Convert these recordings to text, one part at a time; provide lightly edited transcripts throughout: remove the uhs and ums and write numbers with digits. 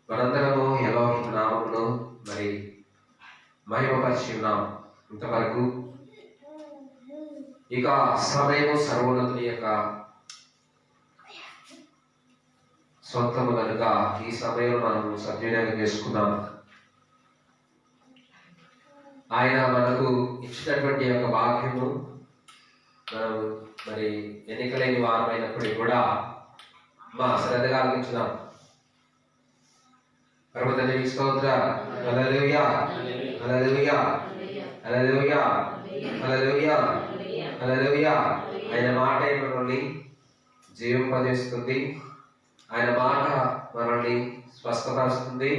మనందరము ఎలోహిం నామమును మరి మహిమపరిచి ఉన్నాం. ఇంతవరకు ఇక సమయము సర్వోన్నతుని యొక్క సొంతము కనుక ఈ సమయంలో మనము సద్వినియోగం చేసుకుందాం. ఆయన మనకు ఇచ్చినటువంటి యొక్క వాక్యము మనం మరి ఎన్నికలేని వారమైనప్పటికీ కూడా మా శ్రద్ధగా ఆలోచించుదాం. పరమతండ్రికి స్తోత్ర. హల్లెలూయా, హల్లెలూయా, హల్లెలూయా, హల్లెలూయా, హల్లెలూయా. ఆయన మాట మనల్ని జీవింపజేస్తుంది. ఆయన మాట మనల్ని స్వస్థపరుస్తుంది.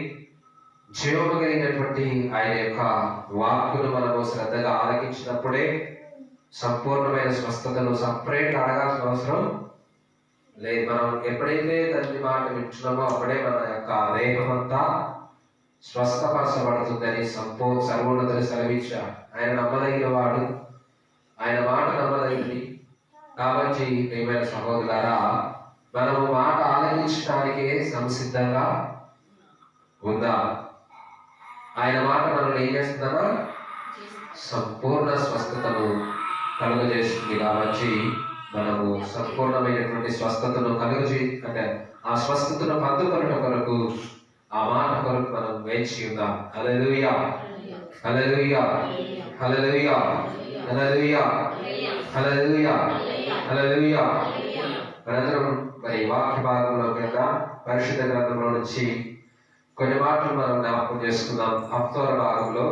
జీవము కలిగినటువంటి ఆయన యొక్క వాక్కును మనము శ్రద్ధగా ఆలకించినప్పుడే సంపూర్ణమైన స్వస్థతను సపరేట్ అడగాల్సిన అవసరం లేదు. మనం ఎప్పుడైతే తండ్రి మాట వింటున్నామో అప్పుడే మన యొక్క దేహం అంతా స్వస్థపరచబడుతుందని సర్వోన్నతులు సెలవిచ్చారు. ఆయన నమ్మదగిన వాడు, ఆయన మాట నమ్మదగినది. కాబట్టి ప్రియమైన సహోదరులారా, మనము మాట ఆలకించడానికే సంసిద్ధంగా ఉందా? ఆయన మాట మనల్ని ఏం చేస్తుందన్నా సంపూర్ణ స్వస్థతను కలుగజేస్తుంది. కాబట్టి మనము సంపూర్ణమైనటువంటి స్వస్థతను అంటే ఆ స్వస్థతను పొందుకొనుట కొరకు, ఆ మాట కొరకు మనం వేచి ఉందాం. హల్లెలూయా, హల్లెలూయా, హల్లెలూయా, హల్లెలూయా, హల్లెలూయా, హల్లెలూయా. మనందరం మరి వాక్య భాగంలో కింద పరిశుద్ధ గ్రంథంలో నుంచి కొన్ని మాటలు మనం జ్ఞాపకం చేసుకుందాం. హఫ్తోర భాగంలో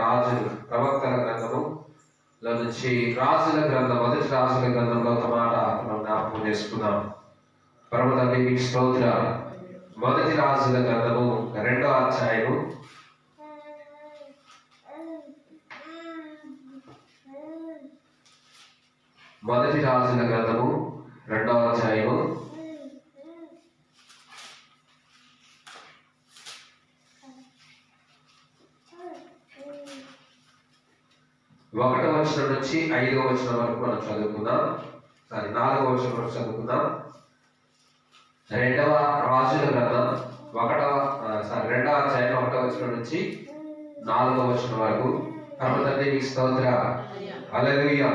రాజులు ప్రవక్తల గ్రంథములో నుంచి రాజుల గ్రంథం, మొదటి రాజుల గ్రంథంలో ఒక మాట మనం జ్ఞాపకం చేసుకుందాం. పరమ తండ్రికి స్తోత్ర. మొదటి రాజుల గ్రంథము 2వ అధ్యాయము మొదటి రాజుల గ్రంథము 2వ అధ్యాయము 1వ వచనం నుంచి 5వ వచనం వరకు మనం చదువుకుందాం. 4వ వచనం వరకు చదువుకుందాం. 2వ రాజుల గ్రంథం 2వ అధ్యాయం 1వ వచనం నుంచి 4వ వచనం వరకు. పరమతండ్రికి స్తోత్ర. హల్లెలూయా.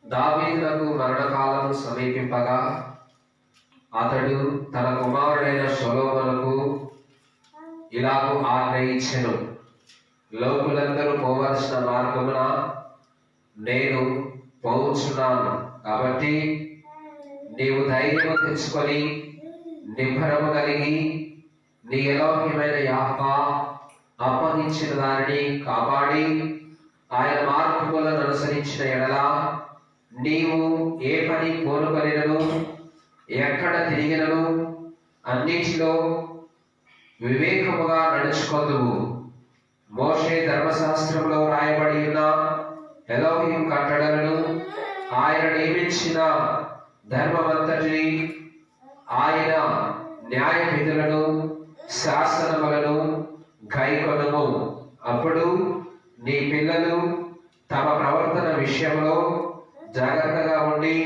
దావీదునకు మరణకాలము సమీపింపగా అతడు తన కుమారుడైన సొలొమోనుకు ఇలాగూ ఆజ్ఞ ఇచ్చెను. లోకులందరూ పోవలసిన మార్గమున నేను పోవచ్చున్నాను. కాబట్టి నీవు ధైర్యము తెచ్చుకొని నిబ్బరము కలిగి నీ ఎలోహిమైన యెహోవా అప్పగించిన దానిని కాపాడి ఆయన మార్గములను అనుసరించిన ఎడల నీవు ఏ పని కోరుకొనినను ఎక్కడ తిరిగినను అన్నిటిలో వివేకముగా నడుచుకొందువు. మోషే ధర్మశాస్త్రంలో రాయబడి ఉన్న ఎలోహిం కట్టడలను, ఆయన నియమించిన ధర్మమంతటిని, ఆయన న్యాయ విధులను, శాసనములను గైకొనుము. అప్పుడు నీ పిల్లలు తమ ప్రవర్తన విషయంలో జాగ్రత్తగా ఉండి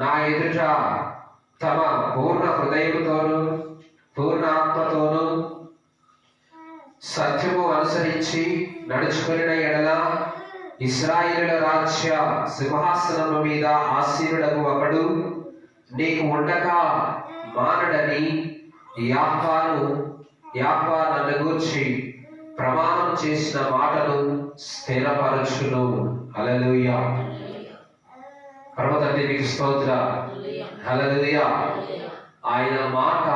నా ఎదుట తమ పూర్ణ హృదయముతోను పూర్ణ ఆత్మతోను సత్యము అనుసరించి నడుచుకున్న ఎడల ఇశ్రాయేలు రాజ్య సింహాసనము మీద ఆసీనుడగు ఒకడు నీకు ఉండక మానడని యెహోవా నన్ను గూర్చి ప్రమాణం చేసిన మాటను స్థిరపరచును. హల్లెలూయా. పరమతండ్రికి స్తోత్ర. హల్లెలూయా. ఆయన మాట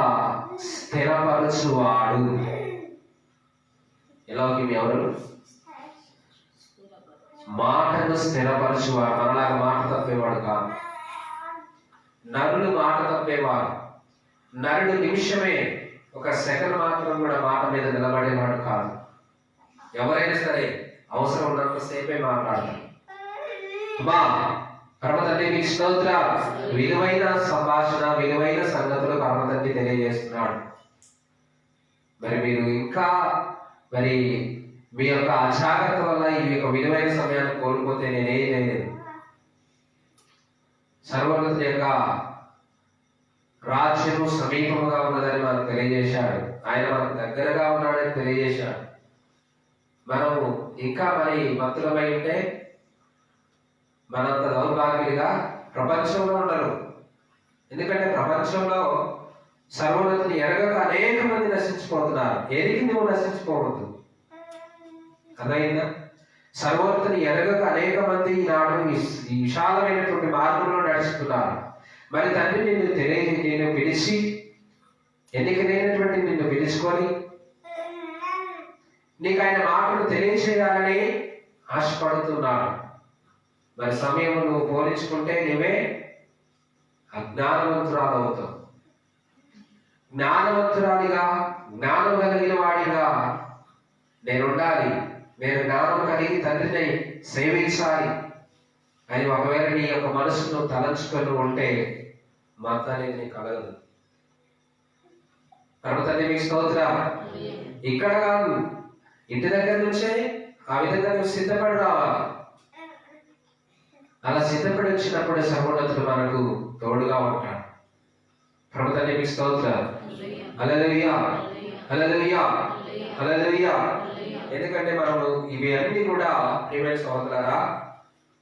స్థిరపరచువాడు. ఎలాగీ ఎవరు? మాటను స్థిరపరచువాడు. మనలాగా మాట తప్పేవాడు కాదు. నరులు మాట తప్పేవాడు. నరుడు నిమిషమే, ఒక సెకండ్ మాత్రం కూడా మాట మీద నిలబడేవాడు కాదు. ఎవరైనా సరే అవసరం ఉన్నంత సేపే మాట్లాడతారు. పరమతండ్రికి స్తోత్ర. విలువైన సంభాషణ, విలువైన సంగతులు పరమతండ్రి తెలియజేస్తున్నాడు. మరి మీరు ఇంకా మరి మీ యొక్క అజాగ్రత్త వల్ల ఈ యొక్క విలువైన సమయాన్ని కోల్పోతే నేనేం లేదు. సర్వోన్నతుని యొక్క రాజ్యము సమీపముగా ఉన్నదని మనకు తెలియజేశాడు. ఆయన మనకు దగ్గరగా ఉన్నాడని తెలియజేశాడు. మనము ఇంకా మరి భక్తులమై ఉంటే మనంత దౌర్భాగ్యులుగా ప్రపంచంలో ఉండరు. ఎందుకంటే ప్రపంచంలో సర్వోన్నతిని ఎరగక అనేక మంది నశించిపోతున్నారు. ఎరిగి నువ్వు నశించిపోవద్దు. అర్థమైందా? సర్వోన్నతిని ఎరగక అనేక మంది ఈనాడు ఈ విశాలమైనటువంటి మార్గంలో నడుస్తున్నారు. మరి తండ్రి నిన్ను పిలిచి, ఎన్నికైనటువంటి నిన్ను పిలుచుకొని నీకు ఆయన మాటలు తెలియచేయాలని ఆశపడుతున్నాడు. మరి సమయం నువ్వు పోల్చుకుంటే నువ్వే అజ్ఞానవంతురాలు అవుతావు. జ్ఞానవంతురాలిగా, జ్ఞానం కలిగిన వాడిగా నేనుండాలి, నేను జ్ఞానం కలిగి తండ్రిని సేవించాలి అని ఒకవేళ నీ యొక్క మనసును తలంచుకొని ఉంటే మత అనేది నీకు కలగదు. తండ్రి మీకు స్తోత్రం. ఇక్కడ కాదు, ఇంటి దగ్గర నుంచే ఆ విధంగా నువ్వు సిద్ధపడి రావాలి. అలా సిద్ధపడి వచ్చినప్పుడు సర్వోన్నతుడు మనకు తోడుగా ఉంటాడు. ప్రభు తండ్రి మీకు స్తోత్రం. హల్లెలూయా, హల్లెలూయా, హల్లెలూయా. ఎందుకంటే మనము ఇవి అన్ని కూడా ప్రియమైన సహోదరులారా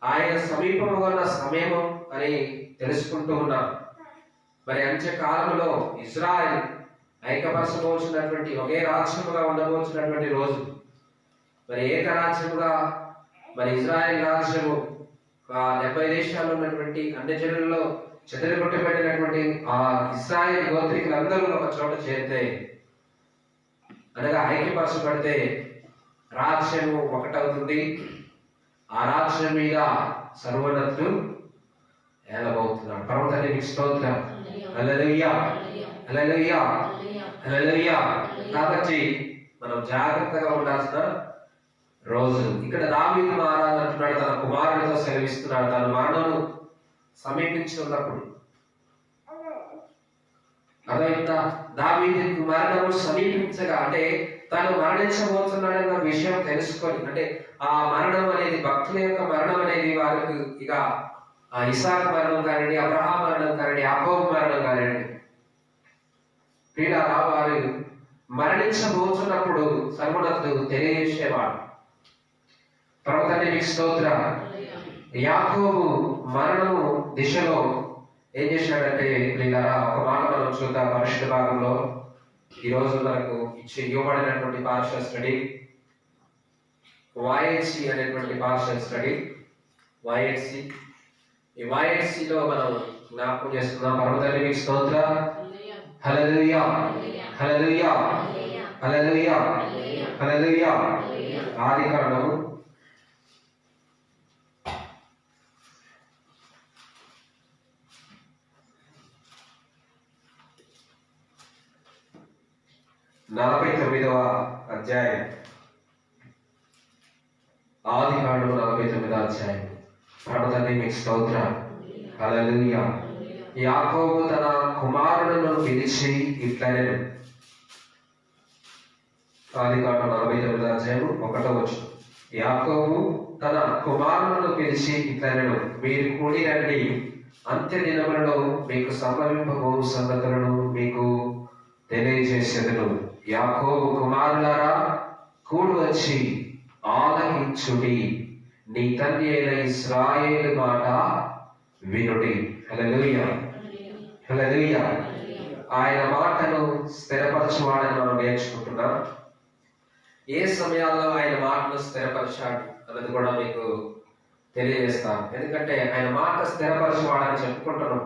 ఆయన సమీపంగా ఉన్న సమయము అని తెలుసుకుంటూ ఉన్నాం. మరి అంత్య కాలంలో ఇజ్రాయెల్ ఐక్యపరచబోచినటువంటి ఒకే రాజ్యముగా ఉండబోచినటువంటి రోజు, మరి ఏకరాజ్యముగా మరి ఇజ్రాయెల్ రాజ్యము 70 దేశాల్లో ఉన్నటువంటి అన్ని జనులలో చెదరగొట్టబడినటువంటి ఆ ఇశ్రాయేలు గోత్రికులందరూ ఒక చోట చేరితే, అనగా ఐక్యపరచబడితే రాజ్యము ఒకటవుతుంది. ఆ రాజ్యం మీద సర్వోన్నతుడు ఏలబోతున్నాడు. పర్వతాన్ని మీకు స్తోత్రం. హల్లెలూయా, హల్లెలూయా, హల్లెలూయా. కాబట్టి మనం జాగ్రత్తగా ఉండాల్సిన రోజు. ఇక్కడ దావీదు మహారాజు అంటున్నాడు, తన కుమారుడితో సెలవిస్తున్నాడు, తన మరణము సమీపించి ఉన్నప్పుడు. అదైనా దావీదు మరణము సమీపించగా, అంటే తను మరణించబోతున్నాడన్న విషయం తెలుసుకొని, అంటే ఆ మరణం అనేది భక్తుల యొక్క మరణం అనేది వారికి ఇక ఇసాకు మరణం కానివ్వండి, అబ్రహాం మరణం కానివ్వండి, యాకోబు మరణం కానివ్వండి, ప్రియులారా వారు మరణించబోతున్నప్పుడు సర్వోన్నతుడు తెలియజేసేవాడు. ప్రభుత్వాన్ని మీకు స్తోత్రం. యాకోబు మరణము దిశలో ఏం చేశాడంటే ప్రియులారా ఒక మాట మనం చూద్దాం. పరిశుద్ధ భాగంలో ఈరోజు మనకు ఇవ్వబడినటువంటి పార్షల్ స్టడీ YHC అనేటువంటి పార్షల్ స్టడీ. YHC, ఈ YHCలో మనం జ్ఞాపకం చేసుకున్నాం. పరమతండ్రి మీకు స్తోత్రం. హల్లెలూయా, హల్లెలూయా, హల్లెలూయా, హల్లెలూయా. ఆదికాండము 49వ అధ్యాయం. ఆదికాండము 49వ అధ్యాయం. పరమతండ్రి మీకు స్తోత్రం. హల్లెలూయా. యాకోబు తన కుమారులను పిలిచి ఇట్లనెను. ఆదికాండం 49వ అధ్యాయం 1వ వచనం. యాకోబు తన కుమారులను పిలిచి ఇట్లనెను, మీరు కూడి రండి, అంత్య దినములలో మీకు సంభవింపబో సంగతులను మీకు తెలియజేసేదను. యాకోబు కుమారులారా, కూడి వచ్చి ఆలకించుడి, నీ తండ్రి అయిన ఇశ్రాయేలు మాట వినుడి. హల్లెలూయా, హల్లెలూయా. ఆయన మాటను స్థిరపరచువాడని మనం నేర్చుకుంటున్నాం. ఏ సమయాల్లో ఆయన మాటను స్థిరపరిచాడు అన్నది కూడా మీకు తెలియజేస్తాను. ఎందుకంటే ఆయన మాట స్థిరపరచువాడని చెప్పుకుంటున్నాం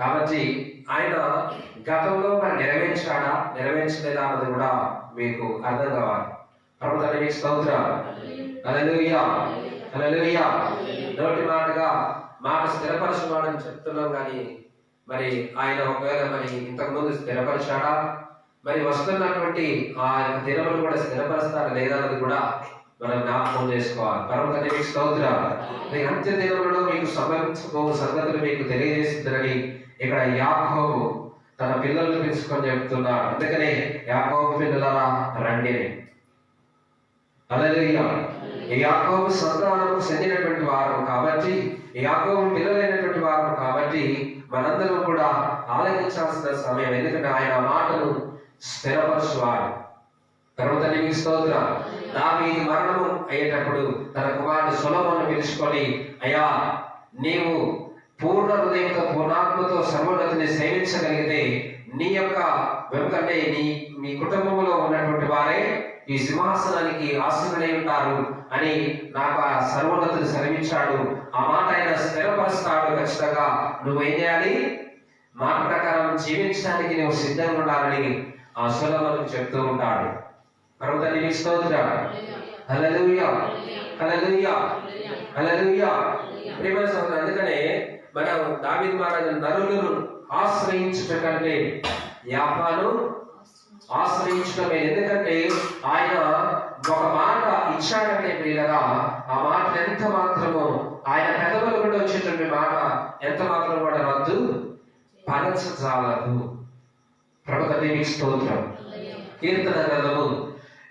కాబట్టి ఆయన గతంలో మరి నెరవేర్చాడా నెరవేర్చలేదా అన్నది కూడా మీకు అర్థం కావాలి. ప్రభుత్వాన్ని మీకు స్తోత్రం. హల్లెలూయా, హల్లెలూయా. నోటి మాటగా మాట స్థిరపరచువాడని చెప్తున్నాం కానీ మరి ఆయన ఒకవేళ మరి ఇంతకు ముందు స్థిరపరిచాడా, మరి వస్తున్నటువంటి ఆ దినములు కూడా స్థిరపరుస్తాడా లేదా అన్నది కూడా మనం జ్ఞాపకం చేసుకోవాలి. పరమతండ్రి మీకు స్తోత్రం. అంత్య దినములలో మీకు సంభవించబో సంగతులు మీకు తెలియజేస్తుందని ఇక్కడ యాకోబు తన పిల్లలను పిలుచుకొని చెప్తున్నాడు. అందుకనే యాకోబు పిల్లలారా రండి. హల్లెలూయా. ఈ యాకోబు సంతానము చెందినటువంటి వారు కాబట్టి, యాకోబు పిల్లలైనటువంటి వారు కాబట్టి మనందరం కూడా ఆలకించాల్సిన సమయం. ఎందుకంటే ఆయన ఆ మాటను స్థిరపరచువాడు. తర్వాత నీకు స్తోత్రం. దావీదు మరణము అయ్యేటప్పుడు తన కుమారుడు సొలొమోనును పిలుచుకొని, అయ్యా నీవు పూర్ణ హృదయంతో పూర్ణాత్మతో సర్వోన్నతిని సేవించగలిగితే నీ యొక్క వెనుకంటే మీ కుటుంబంలో ఉన్నటువంటి వారే ఈ సింహాసనానికి ఆసీనులై ఉంటారు అని నాకు ఆ సర్వోన్నతిని సెలవించాడు. ఆ మాట ఆయన స్థిరపరుస్తాడు. ఖచ్చితంగా నువ్వేం చేయాలి? మాట ప్రకారం జీవించడానికి నువ్వు సిద్ధంగా ఉండాలని ఆ సొలొమోనుకు చెప్తూ ఉంటాడు. తర్వాత నీకు స్తోత్రం. హల్లెలూయా, హల్లెలూయా, హల్లెలూయా. ప్రియమైన సోదరులు, అందుకనే మనం దావీదు మహారాజు నరులను ఆశ్రయించుట కంటే యాపాను ఆశ్రయించడమే. ఎందుకంటే ఆయన ఒక మాట ఇచ్చాడంటే ప్రియులరా, ఆ మాట ఎంత మాత్రమో ఆయన పెదవుల నుండి వచ్చేటువంటి మాట ఎంత మాత్రం కూడా రద్దు పరచజాలదు. ప్రభుత్వ దేవికి స్తోత్రం. కీర్తన గ్రంథము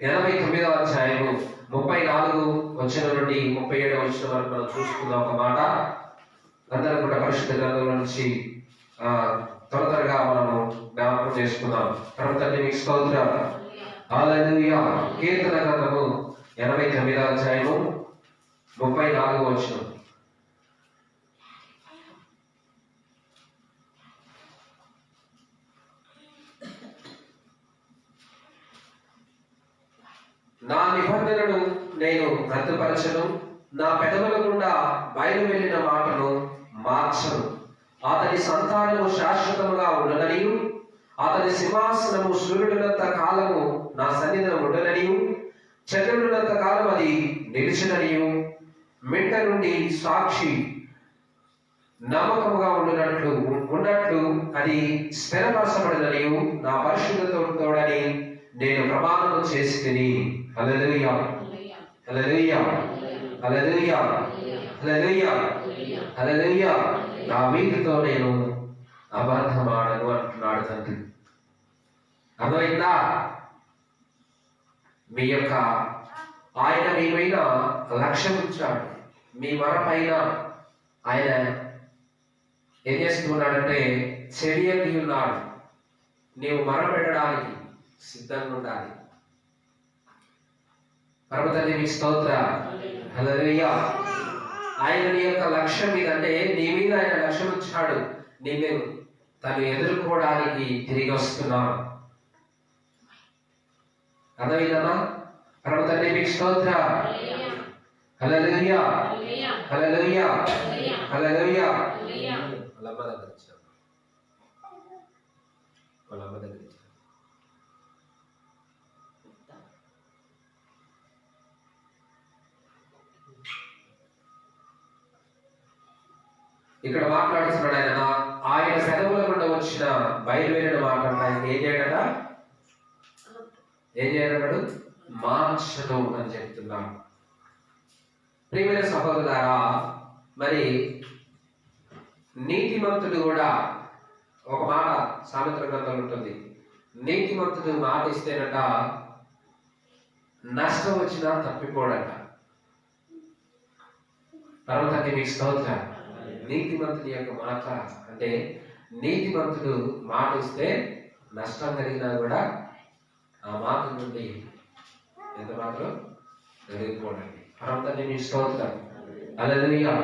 89వ అధ్యాయము 34 వచనం నుండి 37వ వచనం వరకు మనం చూసుకుందాం. ఒక మాట అందరూ కూడా పరిశుద్ధ గ్రంథంలో నుంచి త్వరగా మనము జ్ఞాపకం చేసుకుందాం. ప్రభుత్వ దేవికి స్తోత్రం. హల్లెలూయా. కీర్తన గ్రంథము 89వ అధ్యాయము 34వ వచనం. నా నిబంధనను నేను రద్దుపరచను, నా పెదవుల గుండా బయలు వెళ్ళిన మాటను మార్చను. అతని సంతానము శాశ్వతముగా ఉండననియు, అతని సింహాసనము సూర్యుడున్నంత కాలము నా సన్నిధిలో ఉండననియు, చంద్రుడున్నంత కాలం అది నిలిచిననియు, మింట నుండి సాక్షి నమ్మకముగా ఉన్నట్లు అది స్థిరపరచబడిననియు, నా పరిశుద్ధతో తోడని నేను ప్రమాణము చేసి తిని. హల్లెలూయా, హల్లెలూయా, హల్లెలూయా, హల్లెలూయా, హల్లెలూయా. నా వీటితో నేను అబద్ధమాడను అంటున్నాడు తండ్రి. అర్థమైందా? మీ యొక్క ఆయన మీ పైన లక్ష్యం ఇచ్చాడు. మీ మన పైన ఆయన ఏం చేస్తున్నాడంటే చర్యకి ఉన్నాడు. నీవు మరపెట్టడానికి సిద్ధంగా ఉండాలి. పరమతండ్రి స్తోత్ర. హల్లెలూయా. ఆయన నీ యొక్క లక్ష్యం మీదంటే నీ మీద ఆయన లక్ష్యం ఇచ్చాడు. నిన్ను తను ఎదుర్కోవడానికి తిరిగి వస్తున్నాడు. అర్థమైందమ్మా? పరమతండ్రి స్తోత్ర. హల్లెలూయా, హల్లెలూయా, హల్లెలూయా. వాళ్ళమ్మ దగ్గర వచ్చాను, వాళ్ళమ్మ దగ్గర వచ్చాను. ఇక్కడ మాట్లాడుతున్నాడు ఆయన పెదవుల గుండా వచ్చిన బయలువెళ్ళిన మాట ఆయన ఏం చేయడట? ఏం చేయడన్నాడు? మార్చను అని చెప్తున్నాడు. ప్రియమైన సహోదరులారా, మరి నీతిమంతుడు కూడా ఒక మాట సామెతల గ్రంథంలో ఉంటుంది. నీతిమంతుడు మాట ఇస్తేనట నష్టం వచ్చినా తప్పిపోడట. తర్వాత మీకు స్తోత్రం. నీతిమంతుడి యొక్క మాట అంటే నీతిమంతుడు మాట ఇస్తే నష్టం కలిగినా కూడా ఆ మాట నుండి ఎంత మాత్రం జరిగిపోడండి. పరమతండ్రి మీ స్తోత్రం. హల్లెలూయా.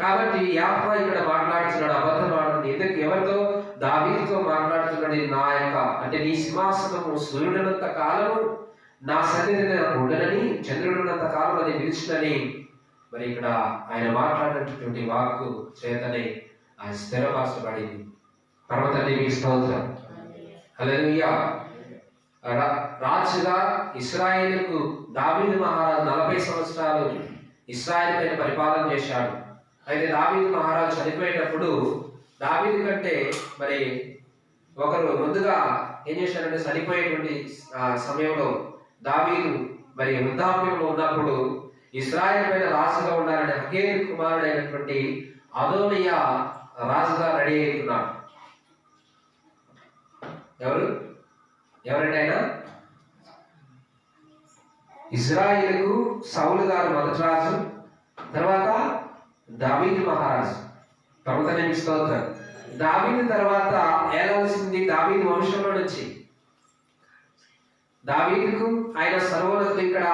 కాబట్టి యాకోబు ఇక్కడ మాట్లాడుతున్నాడు, అబద్ధం ఆడుతుంది. ఎందుకు? ఎవరితో? దావీదుతో మాట్లాడుతున్నాడు. నా యొక్క అంటే నీ సింహాసనము సూర్యుడున్నంత కాలము నా సన్నిధిలో ఉండనని, చంద్రుడున్నంత కాలం అది నిలిచిందని మరి ఇక్కడ ఆయన మాట్లాడినటువంటి వాక్కు చేతనే ఆయన స్థిరపరచబడింది. పరమతండ్రి మీ స్తోత్రం. హల్లెలూయా. రాజుగా ఇశ్రాయేలుకు దావీదు మహారాజు 40 సంవత్సరాలు ఇశ్రాయేలు పైన పరిపాలన చేశాడు. అయితే దావీదు మహారాజు చనిపోయేటప్పుడు దావీదు కంటే మరి ఒకరు ముందుగా ఏం చేశారంటే చనిపోయేటువంటి సమయంలో దావీదు మరి వృద్ధాప్యంలో ఉన్నప్పుడు ఇశ్రాయేలు పైన రాజుగా ఉండాలని హగేలు కుమారుడైనటువంటి అదోనియా రాజుగా రెడీ అవుతున్నాడు. ఎవరంటే ఆయన ఇశ్రాయేలుకు సౌలు గారు మొదటి రాజు, తర్వాత దావీదు మహారాజు. పర్వతనేమి స్తోత్రం. దావీదు తర్వాత ఏలాల్సింది దావీదు వంశంలో నుంచి. దావీదుకు ఆయన సర్వోన్నతుడు ఇక్కడ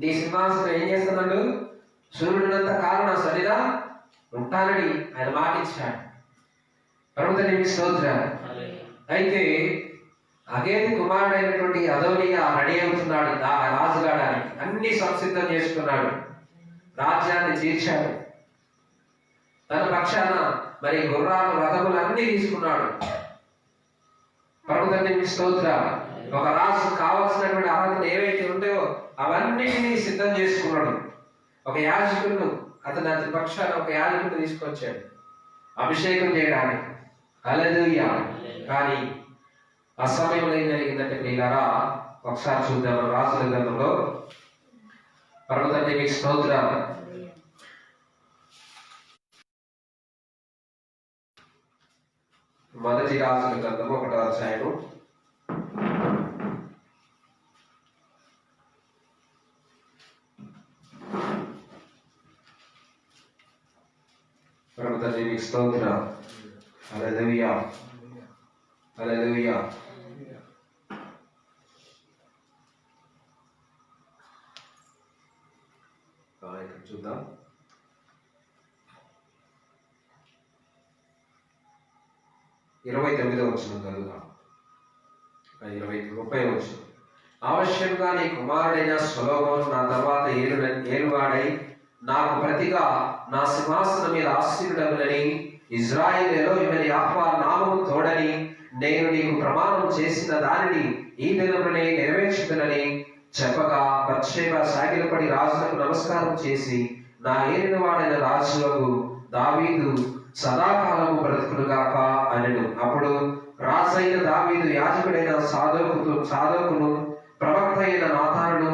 నీ సింహాసనం ఏం చేస్తున్నాడు, సూర్యుడినంత కాలం నా సరిగా ఉంటానని ఆయన మాట ఇచ్చాడు. ప్రభుత్వానికి స్తోత్రాలు. అయితే అగేది కుమారుడైనటువంటి అదోనియా రెడీ అవుతున్నాడు రాజుగాడానికి. అన్ని సంసిద్ధం చేసుకున్నాడు, రాజ్యాన్ని తీర్చాడు. తన పక్షాన మరి గుర్రాలు రథములు అన్ని తీసుకున్నాడు. ప్రభుత్వానికి స్తోత్రాలు. ఒక రాజు కావాల్సినటువంటి అర్హతలు ఏవైతే ఉంటాయో అవన్నిటినీ సిద్ధం చేసుకున్నాడు. ఒక యాజకుడు అతని పక్షాన ఒక యాజకుడు తీసుకొచ్చాడు అభిషేకం చేయడానికి. హల్లెలూయా. కానీ ఆ సమయంలో ఏం జరిగిందంటే ప్రియులారా, ఒకసారి చూద్దాం రాజుల గ్రంథంలో. ప్రభుత్వానికి స్తోత్రాలు. మొదటి రాజుల గ్రంథము 1వ అధ్యాయము 1వ స్తోత్రం. హల్లెలూయా, హల్లెలూయా. ఇక్కడ చూద్దాం. 29వ వచనం చదువుదాం. 30వ వచనం. అవశ్యంగా నీ కుమారుడైన సొలొమోను నా తర్వాత ఏలువాడై నాకు ప్రతిగా నా సింహాసనం మీద ఆసీనుడగునని ఇజ్రాయేలు యెహోవా యెహోవా నామము తోడని నేను నీకు ప్రమాణం చేసిన దానిని ఈ దినమునే నెరవేర్చుదునని చెప్పగా బత్షెబ సాగిలపడి రాజులకు నమస్కారం చేసి నా ఏలినవాడైన రాజులకు దావీదు సదాకాలము బ్రతుకునుగాక అనెను. అప్పుడు రాజైన దావీదు యాజకుడైన సాదోకును ప్రవక్త అయిన నాతానును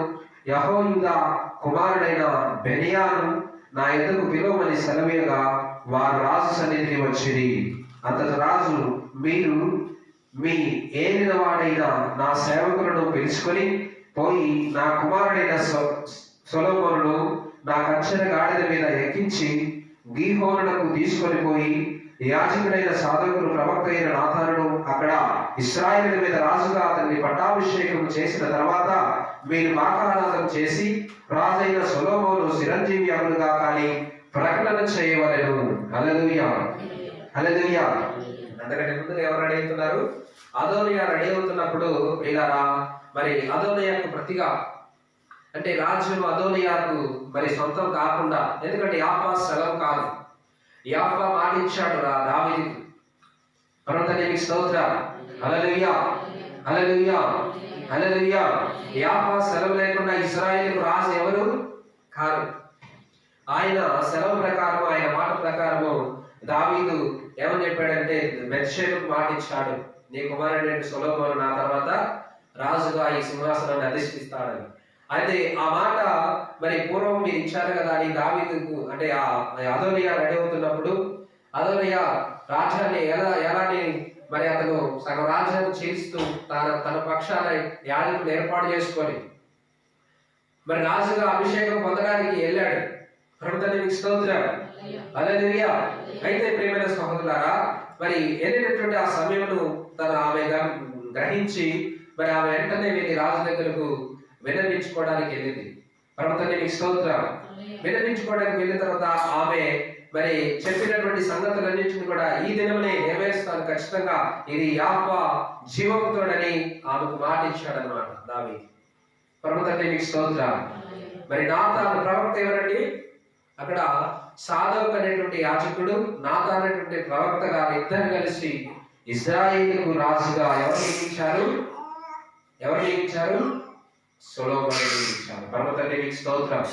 యెహోయాదా కుమారుడైన బెనియాను నా ఎదుకు పిలువమని సెలవీయగా వారు రాజు సన్నిధికి వచ్చిరి. అంతటి రాజు, మీరు మీ ఏలినవాడైన నా సేవకులను పిలుచుకొని పోయి నా కుమారుడైన సొలొమోనును నా కచ్చర గాడిద మీద ఎక్కించి గీహోనులకు తీసుకొని పోయి యాజకుడైన సాధకులు ప్రవక్త అయిన నాతానును అక్కడ ఇశ్రాయేలు మీద రాజుగా అతన్ని పట్టాభిషేకం చేసిన తర్వాత మీరు మాకారాధన చేసి రాజైన సొలొమోను చిరంజీవి అగునుగా కానీ ప్రకటన చేయవలెను. హల్లెలూయా, హల్లెలూయా. అందుకంటే ముందుగా ఎవరు రెడీ అవుతున్నారు? అదోనియా రెడీ అవుతున్నప్పుడు ప్రియులారా, మరి అదోనియాకు ప్రతిగా అంటే రాజ్యం అదోనియాకు మరి సొంతం కాకుండా, ఎందుకంటే యాఫా స్థలం కాదు, యాఫా మాటిచ్చాడు దావీదుకు. పర్వతానికి స్తోత్రం. హల్లెలూయా, హల్లెలూయా, హల్లెలూయా. యాఫా సెలవు లేకుండా ఇశ్రాయేలుకు రాజు ఎవరు కాదు. ఆయన సెలవు ప్రకారం, ఆయన మాట ప్రకారము దావీదు ఏమని చెప్పాడంటే బెత్షెబకు మాట ఇచ్చాడు, నీ కుమారుడైన సొలొమోను నా తర్వాత రాజుగా ఈ సింహాసనాన్ని అధిష్ఠిస్తాడని. అయితే ఆ మాట మరి పూర్వం మీరు ఇచ్చారు కదా అని దావీదుకు, అంటే ఆ అదోనియా రెడీ అవుతున్నప్పుడు అదోనియా రాజ్యాన్ని ఎలాని మరి అతను సగం రాజ్యాన్ని చేస్తూ తన పక్షాన యాజకులు ఏర్పాటు చేసుకొని మరి రాజుగా అభిషేకం పొందడానికి వెళ్ళాడు. ప్రభుత్వానికి స్తోత్రం. హల్లెలూయా. అయితే ప్రియమైన సహోదరులారా, మరి వెళ్ళినటువంటి ఆ సమయంలో ఆమె గ్రహించి మరి ఆమె వెంటనే వెళ్ళి రాజు దగ్గరకు విన్నవించుకోవడానికి వెళ్ళింది. ప్రభుత్వానికి స్తోత్రం. విన్నవించుకోవడానికి వెళ్ళిన తర్వాత ఆమె మరి చెప్పినటువంటి సంగతులన్నింటినీ కూడా ఈ దినమునే నెరవేరుస్తాను ఖచ్చితంగా, ఇది యాహోవా జీవముతోడని ఆమెకు మాట ఇచ్చాడనమాట దావీదు. ప్రభుత్వానికి స్తోత్రం. మరి నాతాను ప్రవక్త ఎవరండి? అక్కడ సాదోకు అనేటువంటి యాజకుడు, నాతాను అనేటువంటి ప్రవక్త గారు ఇద్దరు కలిసి ఇశ్రాయేలుకు రాజుగా ఎవరు నియమించారు? సొలొమోను నియమించారు. పర్వతానికి స్తోత్రం.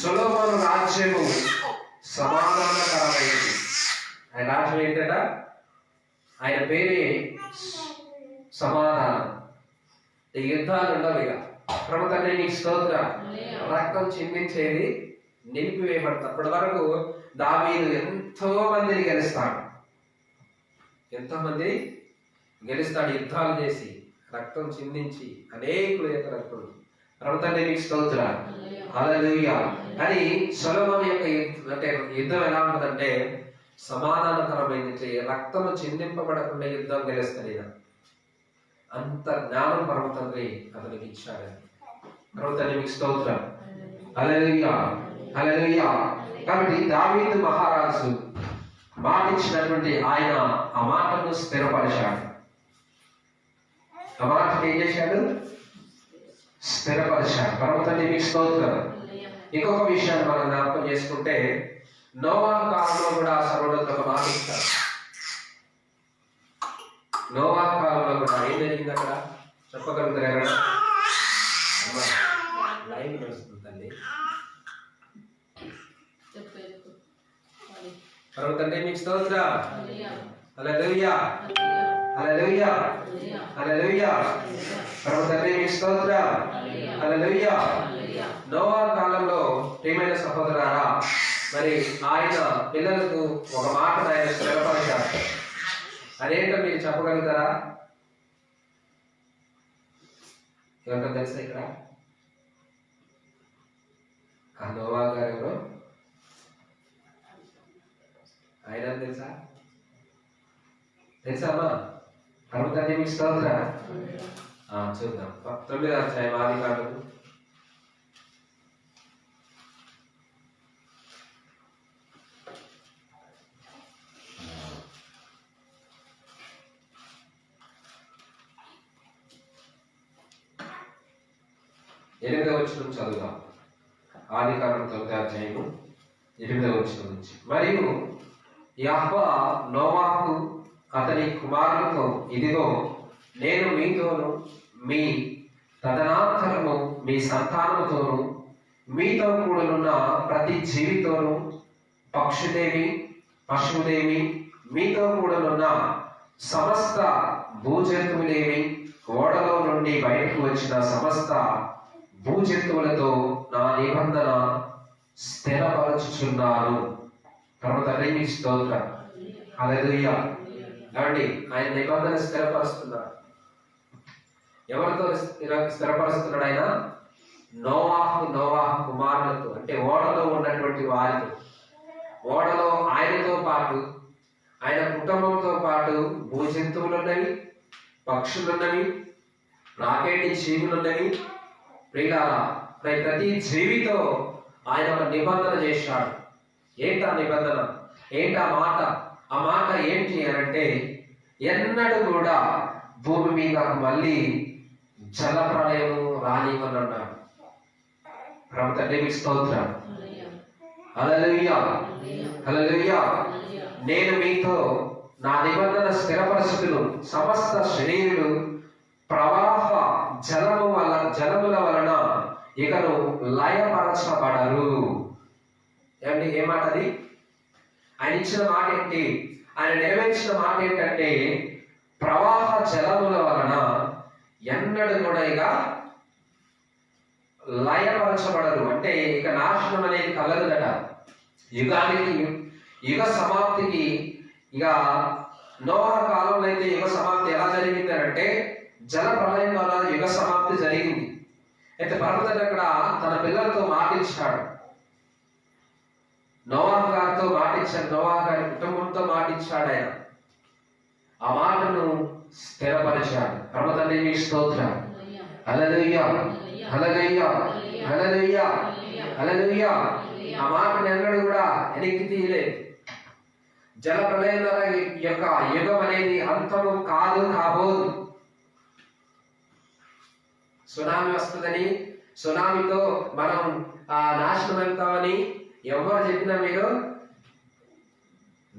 సొలొమోను రాజ్యము సమాధానకరమైనది. ఆయన రాజ్యం ఏంటట? ఆయన పేరే సమాధానం. యుద్ధాలు ఉండవు. ఇక పర్వతానికి స్తోత్రం. రక్తం చిందించేది నిలిపివేయబడతారు. అప్పటి వరకు దావీదు ఎంతో మందిని గెలుస్తాడు, యుద్ధాలు చేసి రక్తం చిందించి అనేకుల యొక్క రక్తం. ప్రభుత్వానికి స్తోత్రం. హల్లెలూయా. కానీ సొలొమోను యొక్క అంటే యుద్ధం ఎలా ఉంటుందంటే, సమాధానకరమైనది, రక్తము చిందింపబడకుండా యుద్ధం గెలుస్తాడు. అంత జ్ఞానం పరమ తండ్రి అతనికి ఇచ్చాడని. పరమ తండ్రి మీకు స్తోత్రం. హల్లెలూయా, హల్లెలూయా. కాబట్టి దావీదు మహారాజు మాట ఇచ్చినటువంటి ఆయన ఆ మాటను స్థిరపరిచాడు. ఆ మాటను ఏం చేశాడు? స్థిరపరిచాడు. పరమ తండ్రి మీకు స్తోత్రం. ఇంకొక విషయాన్ని మనం జ్ఞాపకం చేసుకుంటే, నోవాహు కాలంలో కూడా సర్వోన్నతుడు ఒక మాట ఇస్తాడు. నోవాహు కాలంలో కూడా ఏం జరిగింది అక్కడ చెప్పగలుగుతారు ఎవరైనా? లైవ్ నడుస్తుంది తల్లి. పరమ తండ్రి మీకు స్తోత్రం. హల్లెలూయా, హల్లెలూయా, హల్లెలూయా. పరమ తండ్రి మీకు స్తోత్రం. హల్లెలూయా. నోవాహు కాలంలో ప్రియమైన సహోదరులారా, మరి ఆయన పిల్లలకు ఒక మాటను ఆయన స్థిరపరిచాడు. అదేంటో మీరు చెప్పగలుగుతారా? ఎవరికో తెలుసా ఇక్కడ? ఆ నోవాహు గారు ఎవరు? ఆయన తెలుసా? తెలుసామా? పరమ తండ్రి మీకు స్తోత్రం. చూద్దాం 9వ అధ్యాయం ఆదికాండము. ఎనిమిదవ వచనం చదువుదాం. ఆదికాండం 9వ అధ్యాయము 8వ వచనం నుంచి. మరియు యెహోవా నోవాహు అతని కుమారులతో, ఇదిగో నేను మీతోను మీ తదనంతరము మీ సంతానముతోను మీతో కూడనున్న ప్రతి జీవితోను పక్షుదేవి పశువుదేవి మీతో కూడనున్న సమస్త భూజంతువులేమి ఓడలో నుండి బయటకు వచ్చిన సమస్త భూజంతువులతో నా నిబంధన స్థిరపరచుచున్నాను. పరమ తండ్రి మీకు స్తోత్రం. హల్లెలూయా. కాబట్టి ఆయన నిబంధన స్థిరపరుస్తున్నాడు. ఎవరితో స్థిరపరుస్తున్నాడు ఆయన? నోవాహు కుమారులతో, అంటే ఓడలో ఉన్నటువంటి వారితో. ఓడలో ఆయనతో పాటు ఆయన కుటుంబంతో పాటు భూజంతువులు ఉన్నవి, పక్షులున్నవి, రాకేటి జీవులున్నవి. ప్రియులారా, ప్రతి జీవితో ఆయన ఒక నిబంధన చేశాడు. ఏంటా నిబంధన? ఏంటా మాట? ఆ మాట ఏంటి అంటే, ఎన్నడూ కూడా భూమి మీద మళ్ళీ జల ప్రళయము రానివ్వని అన్నాడు. ప్రభు తండ్రి మీకు స్తోత్రం. హల్లెలూయా, హల్లెలూయా. నేను మీతో నా నిబంధన స్థిరపరచుదును. సమస్త శరీరులు ప్రవాహ జలముల వలన ఇకను లయపరచబడరు. ఏమండి, ఏ మాట అది? ఆయన ఇచ్చిన మాట ఏంటి? ఆయన నెరవేర్చిన మాట ఏంటంటే, ప్రవాహ జలముల వలన ఎన్నడూ కూడా ఇక లయపరచబడరు. అంటే ఇక నాశనం అనేది కలగదట. యుగానికి, యుగ సమాప్తికి, ఇక నోహ కాలంలో అయితే యుగ సమాప్తి ఎలా జరిగింది అంటే, జల ప్రళయం ద్వారా యుగ సమాప్తి జరిగింది. అయితే పర్వతం అక్కడ తన పిల్లలతో మాటించాడు. నోవాహు గారితో మాటించాడు, నోవాహు గారి కుటుంబంతో మాటించాడు. ఆయన ఆ మాటను స్థిరపరిచాడు. పర్వతాన్ని మీ స్తోత్రం. హల్లెలూయా, హల్లెలూయా, హల్లెలూయా, హల్లెలూయా. ఆ మాటను ఎన్నడూ కూడా వెనక్కి తీయలేదు. జల ప్రళయం ద్వారా యొక్క యుగం అనేది అంతము కాదు, కాబోదు. సునామీ వస్తుందని, సునామీతో మనం నాశనం వెళ్తామని ఎవరు చెప్పినా మీరు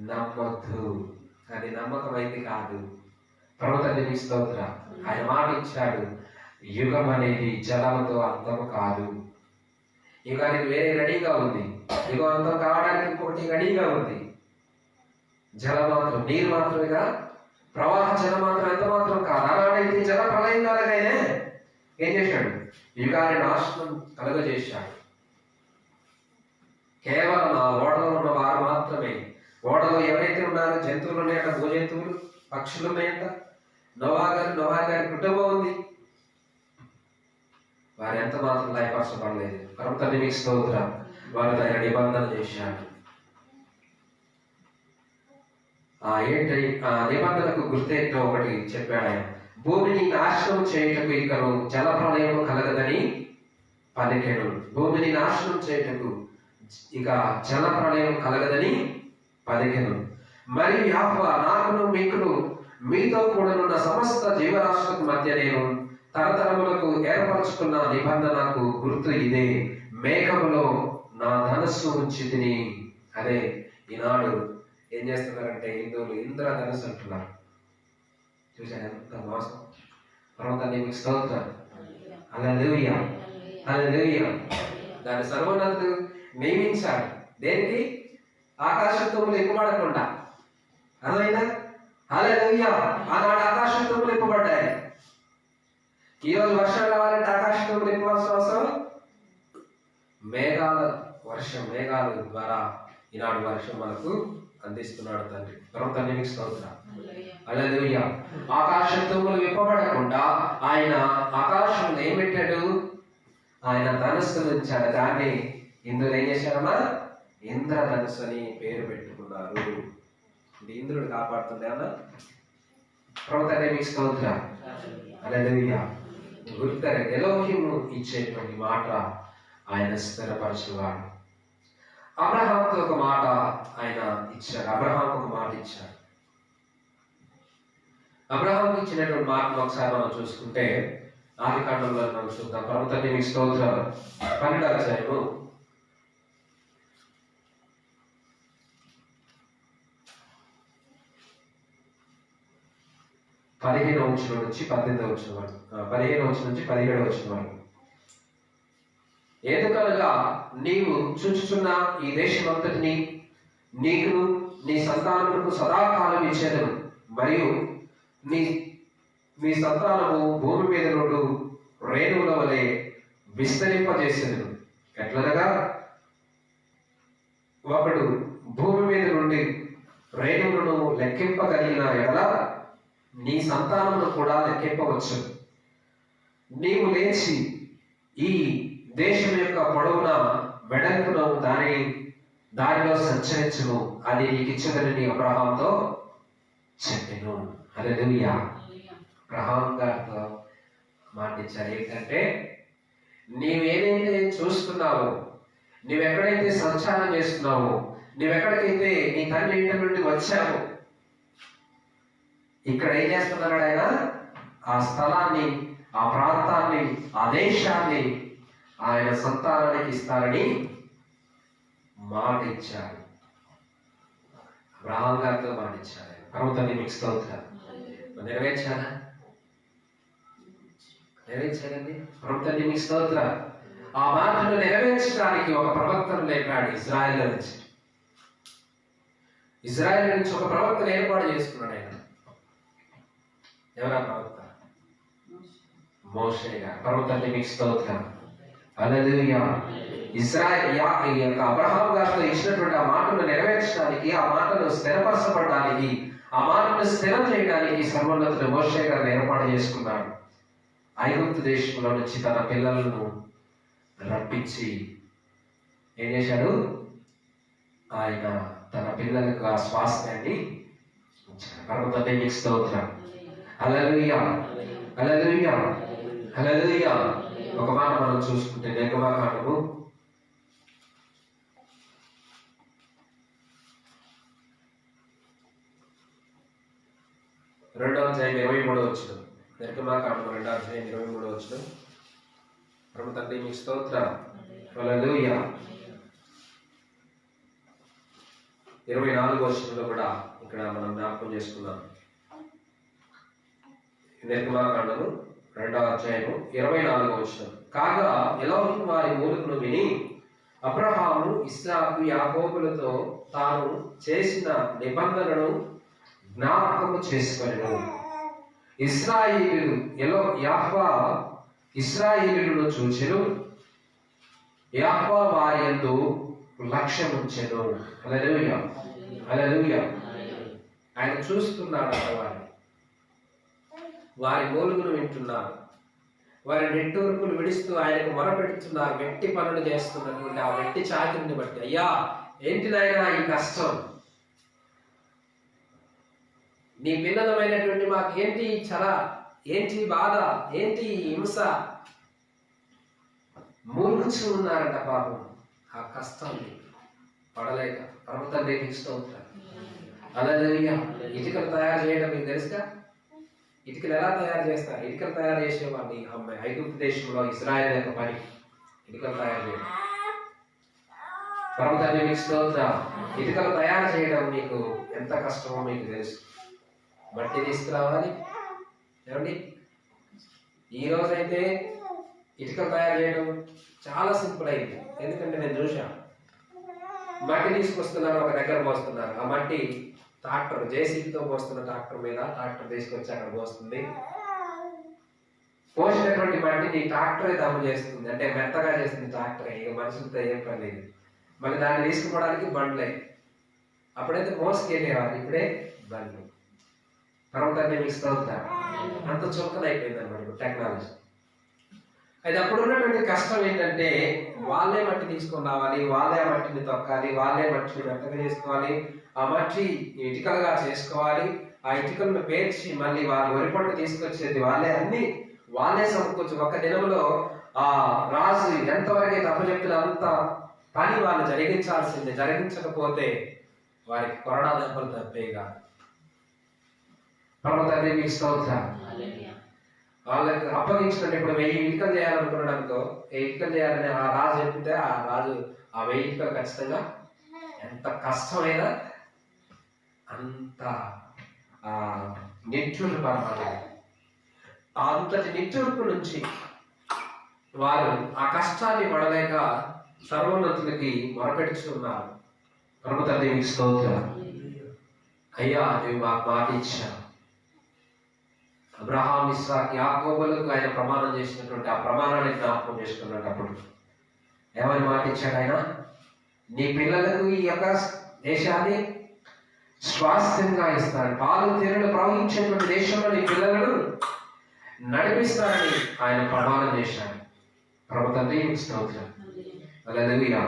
నమ్మొద్దు. అది నమ్మకమైంది కాదు. పర్వతాన్ని స్తోత్రం. ఆయన మాట ఇచ్చాడు, యుగం అనేది జలముతో అంతము కాదు. యుగానికి వేరే రెడీగా ఉంది. యుగం అంతం కావడానికి ఇంకొకటి రెడీగా ఉంది. జలం మాత్రం, నీరు మాత్రమేగా, ప్రవాహ జలం మాత్రం ఎంత మాత్రం కాదు. అలాంటి జల ప్రళయం ద్వారానే ఏం చేశాడు? యుగాన్ని నాశనం కలుగజేశాడు. కేవలం ఆ ఓడలో ఉన్న వారు మాత్రమే. ఓడలో ఎవరైతే ఉన్నారో జంతువులు ఉన్నాయంట, భూజంతువులు, పక్షులు ఉన్నాయంట, నోవాహు గారి కుటుంబం ఉంది. వారు ఎంత మాత్రం లయపరచబడలేదు. పరమ తండ్రి మీకు స్తోత్రం. వారు ఆయన నిబంధన చేశాడు. ఏంటి ఆ నిబంధనకు గుర్తేంటో ఒకటి చెప్పాడు ఆయన. భూమిని నాశనం చేయుటకు ఇకను జలప్రళయం కలగదని పలికెను. భూమిని నాశనం చేయుటకు ఇక జలప్రళయం కలగదని పలికెను. మరియు యెహోవా నాకును మీకును మీతో కూడనున్న సమస్త జీవరాశులకు మధ్య నేను తరతరములకు ఏర్పరచుకున్న నిబంధనకు గుర్తు ఇదే, మేఘములో నా ధనస్సు ఉంచితిని. అదే ఈనాడు ఏం చేస్తున్నారంటే హిందువులు ఇంద్రధనుస్సు అంటున్నారు. చూశాను ఎంత మోసం. పర్వతాన్ని మీకు స్తోత్రం. హల్లెలూయా, హల్లెలూయా. దాని సర్వోన్నతుడు నియమించాడు. దేనికి? ఆకాశత్వములు ఎక్కుపడకుండా. అర్థమైందా? హల్లెలూయా. ఆనాడు ఆకాశత్వములు ఎక్కుపడ్డాయి. ఈరోజు వర్షం కావాలంటే ఆకాశత్వములు ఎక్కువాల్సిన అవసరం. మేఘాల ద్వారా ఈనాడు వర్షం మనకు అందిస్తున్నాడు తండ్రి. తండ్రి మీకు స్తోత్రం. హల్లెలూయా. ఆకాశత్వములు విప్పబడకుండా ఆయన ఆకాశం ఏం పెట్టాడు? ఆయన ధనుస్సు ఉంచాడు. దాన్ని ఇందులో ఏం చేశారమ్మా? ఇంద్రధనుస్సు అని పేరు పెట్టుకున్నారు. ఇంద్రుడు కాపాడుతుండే అన్న తండ్రి మీకు స్తోత్రం. హల్లెలూయా. గుర్తు ఎలోహిము ఇచ్చేటువంటి మాట ఆయన స్థిరపరచువాడు. అబ్రహాంతో ఒక మాట ఆయన ఇచ్చాడు. అబ్రహాంకు ఒక మాట ఇచ్చాడు. అబ్రహాంకి ఇచ్చినటువంటి మాటను ఒకసారి మనం చూసుకుంటే ఆదికాండంలో మనం చూద్దాం. ప్రభుత్వాన్ని మీకు స్తోత్రం. 12వ అధ్యాయము 15వ వచనం నుంచి 18వ వచనం వరకు, 15వ వచనం నుంచి 17వ వచనం వరకు. ఎందుకనగా నీవు చూచుచున్న ఈ దేశమంతటిని నీకును నీ సంతానములకు సదాకాలం ఇచ్చేదను, మరియు నీ సంతానము భూమి మీద నుండి రేణువుల వలె విస్తరింపజేసేదను. ఎట్లనగా ఒకడు భూమి మీద నుండి రేణువులను లెక్కింపగలిగిన ఎడల నీ సంతానమును కూడా లెక్కింపవచ్చు. నీవు లేచి ఈ దేశం యొక్క పొడవున వెడల్పున దానిలో సంచరించును, అది నీకు ఇచ్చదని అబ్రహాంతో చెప్పెను. హల్లెలూయా. అబ్రహాం గారితో మాటిచ్చారు. ఏంటంటే నీవేదైతే చూస్తున్నావో, నువ్వెక్కడైతే సంచారం చేస్తున్నావో, నువ్వెక్కడికైతే నీ తండ్రి ఇంటి నుండి వచ్చావో, ఇక్కడ ఏం చేస్తున్నాడు ఆయన? ఆ స్థలాన్ని, ఆ ప్రాంతాన్ని, ఆ దేశాన్ని ఆయన సంతానానికి ఇస్తారని మాట ఇచ్చాడు. అబ్రహాం గారితో మాట ఇచ్చాడు. పర్వతాన్ని మీకు స్తోత్రం. నెరవేర్చాడా? నెరవేర్చాడండి. పర్వతాన్ని మీకు స్తోత్రం. ఆ మాటను నెరవేర్చడానికి ఒక ప్రవక్తను లేపాడు ఇజ్రాయెల్ నుంచి. ఇజ్రాయెల్ నుంచి ఒక ప్రవక్తను ఏర్పాటు చేసుకున్నాడు ఆయన. ఎవరా ప్రవక్త? మోషే గారు. పర్వతాన్ని మీకు స్తోత్రం. హల్లెలూయా. అబ్రహాం గారితో ఇచ్చినటువంటి ఆ మాటను నెరవేర్చడానికి, ఆ మాటను స్థిరపరచబడడానికి, ఆ మాటను స్థిరం చేయడానికి సర్వోన్నతుడు మోషే గారిని ఏర్పాటు చేసుకున్నాడు. ఐగుప్తు దేశంలో నుంచి తన పిల్లలను రప్పించి ఏం చేశాడు? ఆయన తన పిల్లలకు ఆ స్వాస్థ్యాన్ని ఇచ్చాడు. పర్వతాన్ని మీకు స్తోత్రం. హల్లెలూయా, హల్లెలూయా, హల్లెలూయా. ఒక మాట మనం చూసుకుంటే నిర్గమకాండము 2వ అధ్యాయం 23వ వచనం. నిర్గమకాండము 2వ అధ్యాయం 23వ వచనం. ప్రభు తండ్రి మీకు స్తోత్రం. హల్లెలూయా. 24వ వచనంలో కూడా ఇక్కడ మనం జ్ఞాపకం చేసుకున్నాం. నిర్గమకాండము 2వ అధ్యాయము 24వ వచనం. కాగా ఎలోహిం వారి మూలుగును విని అబ్రహాము, ఇస్సాకు, యాకోబులతో తాను చేసిన నిబంధనను జ్ఞాపకము చేసుకొనెను. యెహోవా ఇశ్రాయేలును చూచెను, యెహోవా వారి యందు లక్ష్యముంచెను. హల్లెలూయా, హల్లెలూయా. ఆయన చూస్తున్నాడు. వారి మూలుగును వింటున్నారు. వారి నెట్టూర్పులు విడుస్తూ ఆయనకు మొరపెడుతున్నారు. వెట్టి పనులు చేస్తున్నటువంటి ఆ వెట్టి చాకిరిని బట్టి, అయ్యా ఏంటి నాయనా ఈ కష్టం? నీ పిల్లలమైనటువంటి మాకు ఏంటి చల, ఏంటి బాధ, ఏంటి హింస, మూలుగుచూ ఉన్నారంట పాపం. ఆ కష్టాన్ని పడలేక పరమ తండ్రికి స్తోత్రం. హల్లెలూయా. ఇటుకలు తయారు చేయడం మీకు తెలుసుగా? ఇటుకలు ఎలా తయారు చేస్తారు? ఇటుకలు తయారు చేసేవాడిని అమ్మాయి ఐగుప్తు దేశంలో ఇశ్రాయేలు యొక్క పని ఇటుకలు తయారు చేయడం. పరమ తండ్రికి స్తోత్రం. ఇటుకలు తయారు చేయడం మీకు ఎంత కష్టమో మీకు తెలుసు. మట్టి తీసుకురావాలి. ఏమండి, ఈ రోజైతే ఇటుకలు తయారు చేయడం చాలా సింపుల్ అయింది. ఎందుకంటే నేను చూశాను, మట్టి తీసుకొస్తున్నారు, ఒక దగ్గర పోస్తున్నారు. ఆ మట్టి ట్రాక్టర్ జేసీబీతో పోస్తున్న ట్రాక్టర్ మీద ట్రాక్టర్ తీసుకొచ్చి అక్కడ పోస్తుంది. పోసినటువంటి మట్టిని ట్రాక్టరే దమ్ము చేస్తుంది, అంటే మెత్తగా చేస్తుంది ట్రాక్టరే. ఇక మనుషులతో ఏం పని లేదు. మళ్ళీ దాన్ని తీసుకుపోవడానికి బండ్లే. అప్పుడైతే మోసుకెళ్ళేవారు, ఇప్పుడే బండ్లు. తర్వాత మీకు స్తోత్రం. అంత చుక్కన అయిపోయింది అన్నమాట టెక్నాలజీ. అయితే అప్పుడు ఉన్నటువంటి కష్టం ఏంటంటే వాళ్ళే మట్టి తీసుకొని రావాలి, వాళ్ళే ఆ మట్టిని తొక్కాలి, వాళ్ళే మట్టిని మెత్తగా చేసుకోవాలి, ఆ మట్టి ఇటుకలుగా చేసుకోవాలి, ఆ ఇటుకలను పేర్చి మళ్ళీ వాళ్ళ వరి పంట తీసుకొచ్చేది వాళ్ళే, అన్ని వాళ్ళే సమకూర్చి ఒక దినంలో ఆ రాజు ఎంతవరకు తప్పు చెప్తున్నా అంత పని వాళ్ళు జరిగించాల్సిందే. జరిగించకపోతే వారికి కొరడా దెబ్బలు తప్పేగా. పరమ తండ్రి మీకు స్తోత్రం. వాళ్ళకి అప్పగించినట్టు ఇప్పుడు 1000 ఇటుకలు చేయాలనుకున్నాడు అనుకో, 1000 ఇటుకలు చేయాలని ఆ రాజు చెప్తే ఆ రాజు ఆ 1000 ఇటుకలు ఖచ్చితంగా ఎంత కష్టమైనా అంత నిట్టూర్పు అన్నమాట. అంతటి నిట్టూర్పు నుంచి వారు ఆ కష్టాన్ని పడలేక సర్వోన్నతులకి మొరపెట్టుచున్నారు. పరమ తండ్రి మీకు స్తోత్రం. అయ్యా నువ్వు మాకు మాట ఇచ్చావు. అబ్రహాం, ఇస్సాక్, యాకోబులకు ఆయన ప్రమాణం చేసినటువంటి ఆ ప్రమాణాన్ని జ్ఞాపకం చేసుకున్నప్పుడు ఏమని మాట ఇచ్చాడు ఆయన? నీ పిల్లలకు ఈ యొక్క దేశాన్ని స్వాస్థ్యంగా ఇస్తాడు, పాలు తేనెలు ప్రవహించేటువంటి దేశంలో నీ పిల్లలను నడిపిస్తారని ఆయన ప్రమాణం చేశాడు. ప్రభు తండ్రి స్తోత్రం. హల్లెలూయా.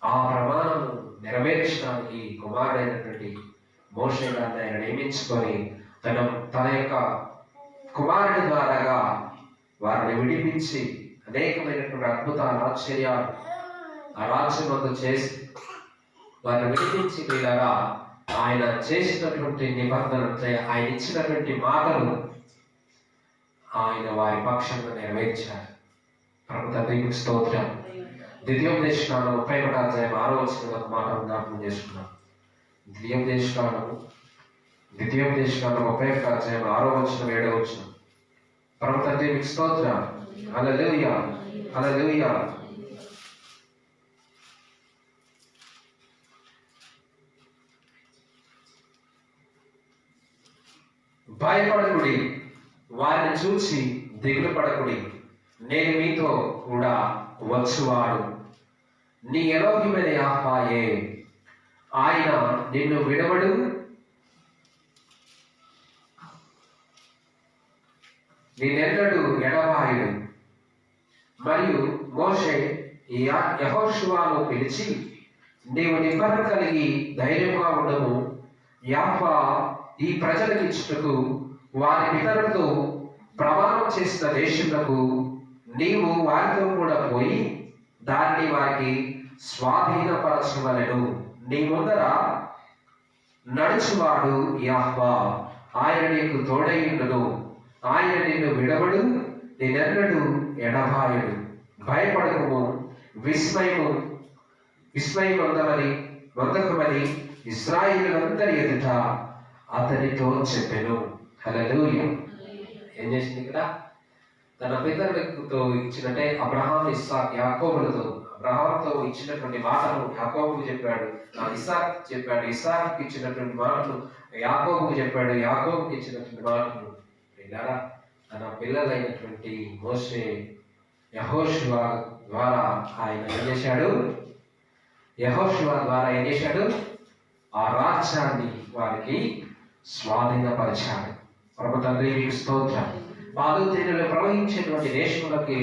ఆ ప్రమాణం నెరవేర్చడానికి కుమారుడైనటువంటి మోషే గారిని ఆయన నియమించుకొని తన యొక్క కుమారుడి ద్వారాగా వారిని విడిపించి అనేకమైనటువంటి అద్భుతాలు, ఆశ్చర్యాలు ఆ రాజ్యం వద్ద చేసి వారిని విడిపించి వీళ్ళగా ఆయన చేసినటువంటి నిబంధనలు, ఆయన ఇచ్చినటువంటి మాటలు ఆయన వారి పక్షంగా నెరవేర్చారు. ప్రభు తండ్రికి స్తోత్రం. ద్వితీయోపదేశకాండం 31వ అధ్యాయం 6వ వచనంలో ఒక మాట జ్ఞాపకం చేసుకున్నాం. ద్వితీయోపదేశకాండం 31వ అధ్యాయం 6వ వచనం 7వ వచనం. ప్రభు తండ్రికి స్తోత్రం. హల్లెలూయా, హల్లెలూయా. భయపడకుడి, వారిని చూసి దిగులు పడకుడి, నేను మీతో కూడా వచ్చువాడు. నీ ఎలోహిమైన యెహోవాయే, ఆయన నిన్ను విడవడు, నేనెన్నడూ ఎడబాయుడు. మరియు మోషే యెహోషువను పిలిచి, నీవు నిబ్బరం కలిగి ధైర్యంగా ఉండము. యెహోవా ఈ ప్రజలకు ఇచ్చుటకు వారి పితరులతో ప్రమాణం చేసిన దేశములకు నీవు వారితో కూడా పోయి దాన్ని వారికి స్వాధీనపరచవలెను. నీ ముందర నడుచువాడు యెహోవా, ఆయన నీకు తోడైయుండును. ఆయన నిన్ను విడవడు, నేనెన్నడూ ఎడబాయుడు. భయపడకుము, విస్మయం వందకమని ఇశ్రాయేలులందరి ఎదుట అతనితో చెప్పెను. హల్లెలూయా. ఏం చేసింది ఇక్కడ? తన పితరులతో ఇచ్చినట్టే అబ్రహాం, ఇస్సాక్, యాకోబులతో అబ్రహాంతో ఇచ్చినటువంటి మాటలు యాకోబుకు చెప్పాడు, ఇస్సాక్ చెప్పాడు, ఇస్సాక్ ఇచ్చినటువంటి మాటలు యాకోబుకు చెప్పాడు, యాకోబుకు ఇచ్చినటువంటి మాటలు ఇలా తన పిల్లలైనటువంటి మోషే యెహోషువ ద్వారా ఆయన ఏం చేశాడు? యెహోషువ ద్వారా ఏం చేశాడు? ఆ రాజ్యాన్ని వారికి స్వాధీనపరిచాడు. ప్రభు తండ్రి మీకు స్తోత్రం. పాలు తేనెలు ప్రవహించేటువంటి దేశంలోకి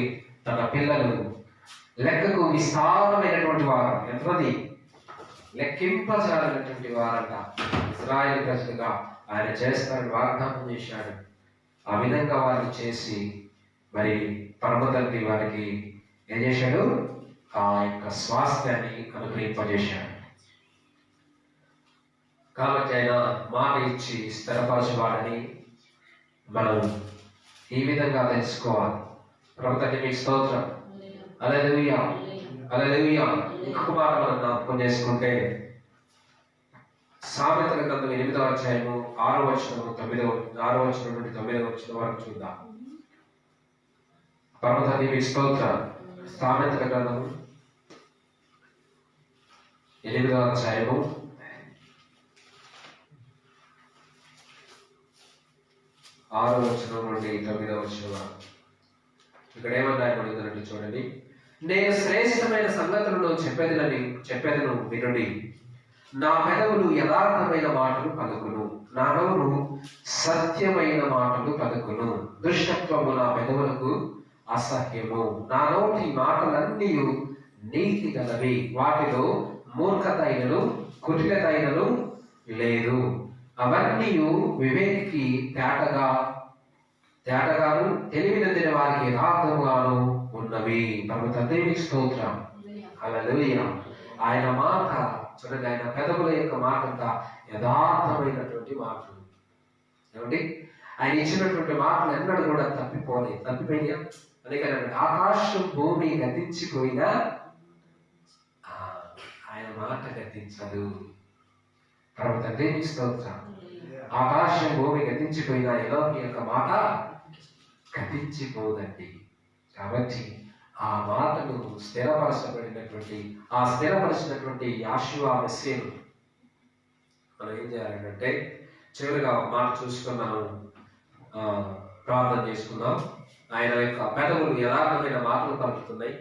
తన పిల్లలు లెక్కకు విస్తారమైనటువంటి వారు, ఎంతమంది? లెక్కింపజాలైనటువంటి వారంట ఇశ్రాయేలు ప్రజలుగా ఆయన చేస్తారని వాగ్దానం చేశాడు. ఆ విధంగా వారిని చేసి మరి పరమ తండ్రి వారికి ఏం చేశాడు? ఆ యొక్క స్వాస్థ్యాన్ని అనుగ్రహింపజేశాడు. కాబట్టి ఆయన మాట ఇచ్చి స్థిరపరచువాడని మనం ఈ విధంగా తెలుసుకోవాలి. పరమ తండ్రి మీకు స్తోత్రం. హల్లెలూయా, హల్లెలూయా. ఇంకొక మాట మనం జ్ఞాపకం చేసుకుంటే సామెతల గ్రంథం 8వ అధ్యాయము 6వ వచనం నుండి 9వ వచనం వరకు చూద్దాం. పరమ తండ్రి మీకు స్తోత్రం. సామెతల గ్రంథము 8వ అధ్యాయము 6వ వచనం నుండి 9వ వచనం వరకు. ఇక్కడ ఏమన్నాయబడిందంటే చూడండి. నేను శ్రేష్టమైన సంగతులను చెప్పేదను వినుడి. నా పెదవులు యథార్థమైన మాటలు పలుకును, నా నోరు సత్యమైన మాటలు పలుకును. దుష్టత్వము నా పెదవులకు అసహ్యము. నా నోటి మాటలన్నీ నీతి గలవి, వాటిలో మూర్ఖతైనను కుటిలతైనను లేదు. అవన్నీ వివేకి తేటగాను తెలివినందిన వారికి యథార్థముగాను ఉన్నవి. పరమ తండ్రి స్తోత్రం. హల్లెలూయా. ఆయన మాట చూడండి, ఆయన పెదవుల యొక్క మాట అంతా యథార్థమైనటువంటి మాటలు. ఏమండి, ఆయన ఇచ్చినటువంటి మాటలు ఎన్నడూ కూడా తప్పిపోయినా. అందుకని ఆకాశం భూమి గతించిపోయినా ఆయన మాట గతించదు. పరమ తండ్రి స్తోత్రం. ఆకాశం భూమి గతించిపోయినా ఎలోహి యొక్క మాట గతించిపోదండి. కాబట్టి ఆ మాటను స్థిరపరిచినటువంటి యాషువా మెస్సీను మనం ఏం చేయాలంటే చివరిగా ఒక మాట చూసుకొని మనం ప్రార్థన చేసుకుందాం. ఆయన యొక్క పెదవులు యథార్థమైన మాటలు పలుకుతున్నాయి.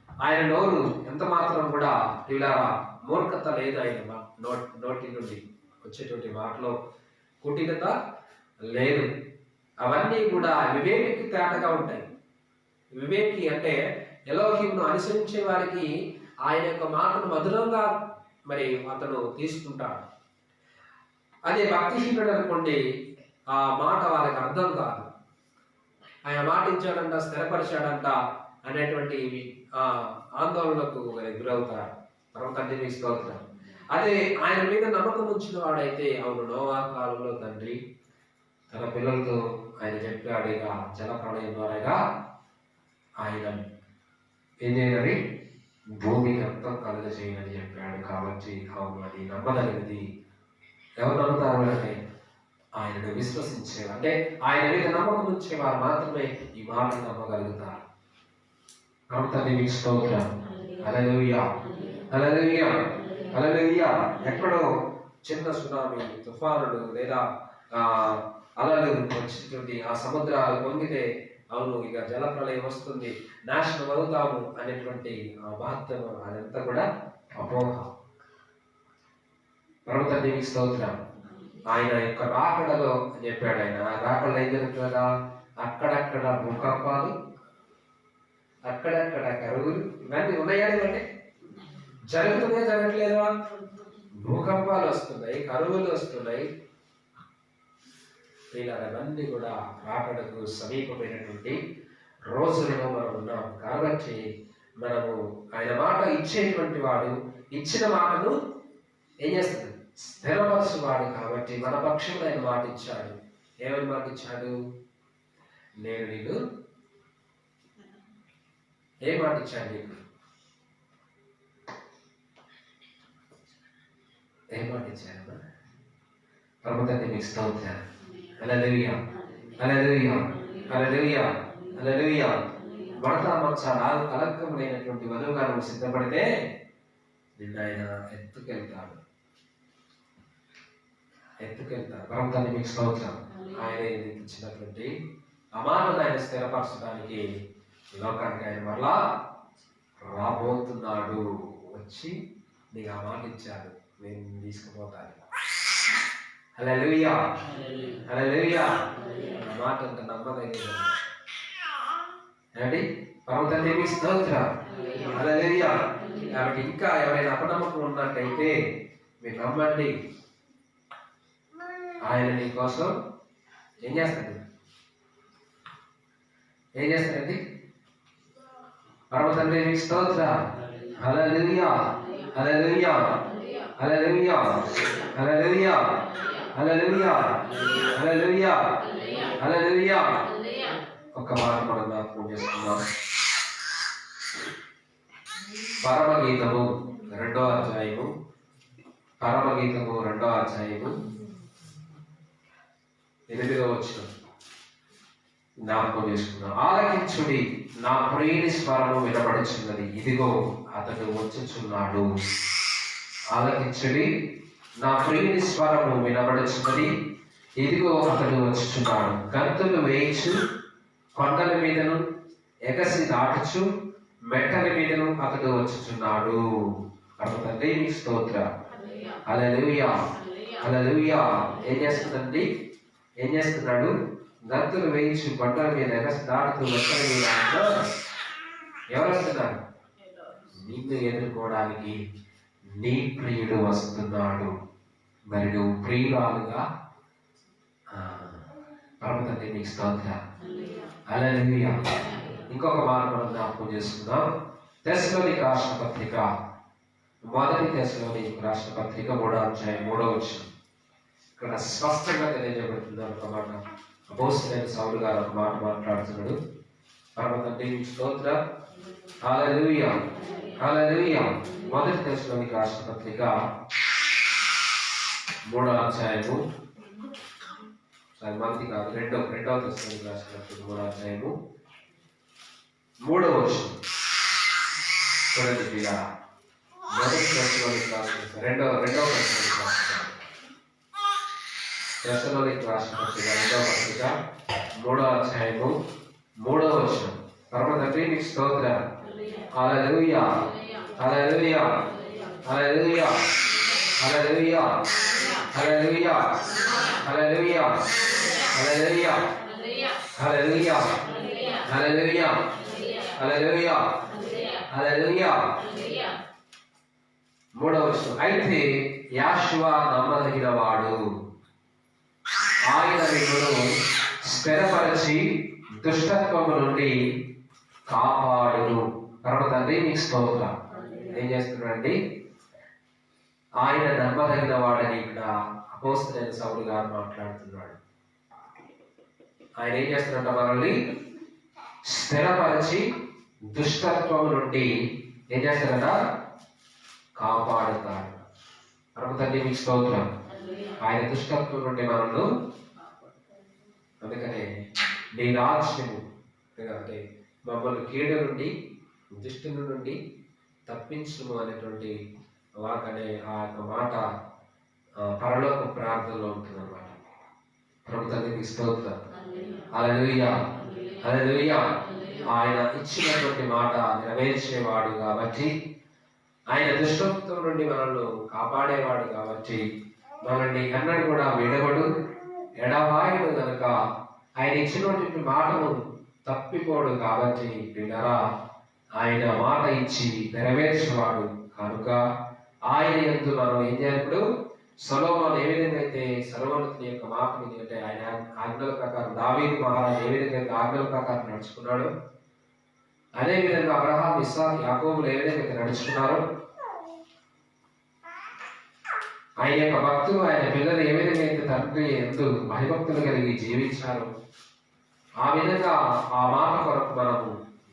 ఆయన నోరు ఎంత మాత్రం కూడా ఇలా మూర్ఖత లేదు. ఆయన నోటి నుండి వచ్చేటువంటి మాటలో కుటిలత లేదు. అవన్నీ కూడా వివేకి తేటగా ఉంటాయి. వివేకి అంటే ఎలోహింను అనుసరించే వారికి ఆయన యొక్క మాటను మధురంగా మరి అతను తీసుకుంటాడు. అదే భక్తిహీనుడు అనుకోండి, ఆ మాట వాళ్ళకి అర్థం కాదు. ఆయన మాట ఇచ్చాడంట, స్థిరపరిచాడంట అనేటువంటి ఆందోళనకు గురవుతారు. పరమ తండ్రి స్తోత్రం. అదే ఆయన మీద నమ్మకం ఉంచిన వాడైతే, అవును నోవా కాలంలో తండ్రి తన పిల్లలతో ఆయన చెప్పాడు, ఇక జల ప్రళయం ద్వారా ఆయన ఏం చేయనని భూమికి అంతం కలుగ చేయనని చెప్పాడు. కాబట్టి అవును అది నమ్మదగినది. ఎవరు నమ్ముతారు అంటే ఆయనను విశ్వసించేవారు, అంటే ఆయన మీద నమ్మకం ఉంచేవారు మాత్రమే ఈ మాటను నమ్మగలుగుతారు. తండ్రి మీకు స్తోత్రం. హల్లెలూయా, హల్లెలూయా, హల్లెలూయా. ఎక్కడో చిన్న సునామీ, తుఫానులు లేదా అలలు వచ్చినటువంటి ఆ సముద్రాలు పొంగితే అవును ఇక జల ప్రళయం వస్తుంది, నాశనం అవుతాము అనేటువంటి ఆ మహత్వం అదంతా కూడా అపోహ. పరమ తండ్రి మీకు స్తోత్రం. ఆయన యొక్క రాకడలో చెప్పాడు, ఆయన రాకడలో ఏం జరుగుతుందా, అక్కడక్కడ భూకంపాలు, అక్కడక్కడ కరువులు, ఇవన్నీ ఉన్నాయా అంటే జరుగుతున్నాయా జరగట్లేదా? భూకంపాలు వస్తున్నాయి, కరువులు వస్తున్నాయి. ఇవన్నీ కూడా రాకడకు సమీపమైనటువంటి రోజులలో మనం ఉన్నాం. కాబట్టి మనము ఆయన మాట ఇచ్చేటువంటి వాడు, ఇచ్చిన మాటను ఏం చేస్తాడు? స్థిరపరచువాడు. కాబట్టి మన పక్షంలో ఆయన మాట ఇచ్చాడు. ఏమని మాట ఇచ్చాడు? నేను నీకు ఏ మాట ఇచ్చాడు? నీకు ఏ మాట ఇచ్చాడమ్మా? పరమ తండ్రి మీకు స్తోత్రం. హల్లెలూయా, హల్లెలూయా, హల్లెలూయా, హల్లెలూయా. మడతా మత్సరాలు కలకములైనటువంటి వధువుగా నువ్వు సిద్ధపడితే నిన్ను ఆయన ఎత్తుకెళ్తాడు. పరమ తండ్రి మీకు స్తోత్రం. ఆయన ఇచ్చినటువంటి అమానను ఆయన స్థిరపరచడానికి లోకానికి ఆయన మరలా రాబోతున్నాడు. వచ్చి నీకు ఆ మాట ఇచ్చాడు, నేను తీసుకుపోతాను. హల్లెలూయా, హల్లెలూయా. ఆ మాట అంత నమ్మదగినది. ఏమండి? పరమ తండ్రి మీకు స్తోత్రం. హల్లెలూయా. కాబట్టి ఇంకా ఎవరైనా అపనమ్మకం ఉన్నట్టయితే మీరు నమ్మండి, ఆయన నీ కోసం ఏం చేస్తాడు? ఏం చేస్తాడండి? పరమ తండ్రి మీకు స్తోత్రం. హల్లెలూయా, హల్లెలూయా, హల్లెలూయా, హల్లెలూయా, హల్లెలూయా, హల్లెలూయా, హల్లెలూయా. ఒక మాట మనం జ్ఞాపకం చేసుకుందాం. పరమగీతము 2వ అధ్యాయము, పరమగీతము 2వ అధ్యాయము 8వ వచనం జ్ఞాపకం చేసుకున్నాం. ఆలకించుడి, నా ప్రియుని స్వరము వినబడుచున్నది, ఇదిగో అతడు వచ్చుచున్నాడు. ఆలకించుడి, నా ప్రియుని స్వరము వినబడుచున్నది, ఇదిగో అతడు వచ్చుచున్నాడు. గంతులు వేయించు, కొండల మీదను ఎగసి దాటుచు, మెట్టల మీదను అతడు వచ్చుచున్నాడు. తండ్రి మీ స్తోత్రం. హల్లెలూయా, హల్లెలూయా. ఏం చేస్తుందండి? ఏం చేస్తున్నాడు? గంతులు వేయించు, కొండల మీద ఎగసి దాటుతూ మెట్టల మీద ఎవరు వస్తున్నారు? నిన్ను ఎదుర్కోవడానికి నీ ప్రియుడు వస్తున్నాడు. మరి నువ్వు ప్రియురాలుగా పరమ తండ్రి నీకు స్తోత్రం. హల్లెలూయా. ఇంకొక మాట మనం జ్ఞాపకం చేసుకుందాం. తెస్సలోనికీయులకు రాసిన పత్రిక, మొదటి తెస్సలోనికీయులకు రాసిన పత్రిక 3వ అధ్యాయం 3వ వచనం. ఇక్కడ స్పష్టంగా తెలియజేయబడుతున్నారు ఒక మాట. అపోస్తలుడైన సౌలు గారు ఒక మాట మాట్లాడుతున్నాడు. పరమ తండ్రి నీకు స్తోత్రం. హల్లెలూయా, హల్లెలూయా. మొదటి తెస్సలోనికీయులకు రాసిన పత్రిక 3వ అధ్యాయము, మొదటి కాదు రెండవ తెస్సలోనికీయులకు రాసిన పత్రిక 3వ అధ్యాయము 3వ వచనం. చూడండి ప్రియులా, మొదటి తెస్సలోనికీయులకు రాసిన రెండవ తెస్సలోనికీయులకు రాసిన పత్రిక 2వ పత్రిక 3వ అధ్యాయము 3వ వచనం. పరమ తండ్రి నీకు స్తోత్రం. హల్లెలూయా, హల్లెలూయా, హల్లెలూయా, హల్లెలూయా, హల్లెలూయా, హల్లెలూయా, హల్లెలూయా, హల్లెలూయా, హల్లెలూయా, హల్లెలూయా, హల్లెలూయా. 3వ వచనం. అయితే యాషువా నమ్మదగిన వాడు, ఆయన నిన్ను స్థిరపరచి దుష్టత్వము నుండి కాపాడును. పరమ తండ్రి నీకు స్తోత్రం. ఏం చేస్తున్నాడండి? ఆయన నమ్మదగిన వాడని ఇక్కడ అపోస్తలుడైన సౌలు గారు మాట్లాడుతున్నాడు. ఆయన ఏం చేస్తున్నాడంట? మనల్ని స్థిరపరిచి దుష్టత్వం నుండి ఏం చేస్తాడట? కాపాడుతాడు. పరమ తండ్రి మీకు స్తోత్రం. ఆయన దుష్టత్వం నుండి మనల్ని, అందుకనే నీ రాజ్యము అంటే మమ్మల్ని కీడు నుండి దుష్టుని నుండి తప్పించుము అనేటువంటి వాకనే ఆ యొక్క మాట పరలోక ప్రార్థనలో ఉంటుంది అన్నమాట. ప్రభు తండ్రికి స్తోత్రం. హల్లెలూయా, హల్లెలూయా. ఆయన ఇచ్చినటువంటి మాట నెరవేర్చేవాడు కాబట్టి, ఆయన దుష్టత్వం నుండి మనల్ని కాపాడేవాడు కాబట్టి, మనల్ని ఎన్నడూ కూడా విడవడు, ఎడబాయడు కనుక ఆయన ఇచ్చినటువంటి మాటను తప్పిపోడు కాబట్టి వినరా, ఆయన మాట ఇచ్చి నెరవేర్చేవాడు కనుక ఆయన యందు మనం ఏం చేయాలి? సొలొమోను ఏ విధంగా అయితే సర్వోన్నతుని యొక్క మాటని, అంటే ఆయన ఆజ్ఞల ప్రకారం, దావీదు మహారాజు ఏ విధంగా అయితే ఆజ్ఞల ప్రకారం నడుచుకున్నాడు, అదే విధంగా అబ్రహాం, ఇస్సాకు, యాకోబులు ఏ విధంగా అయితే నడుచుకున్నారో, ఆయన యొక్క భక్తులు, ఆయన పిల్లలు ఏ విధంగా అయితే తండ్రి యందు భయభక్తులు కలిగి జీవించారో, ఆ విధంగా ఆ మాట కొరకు మనము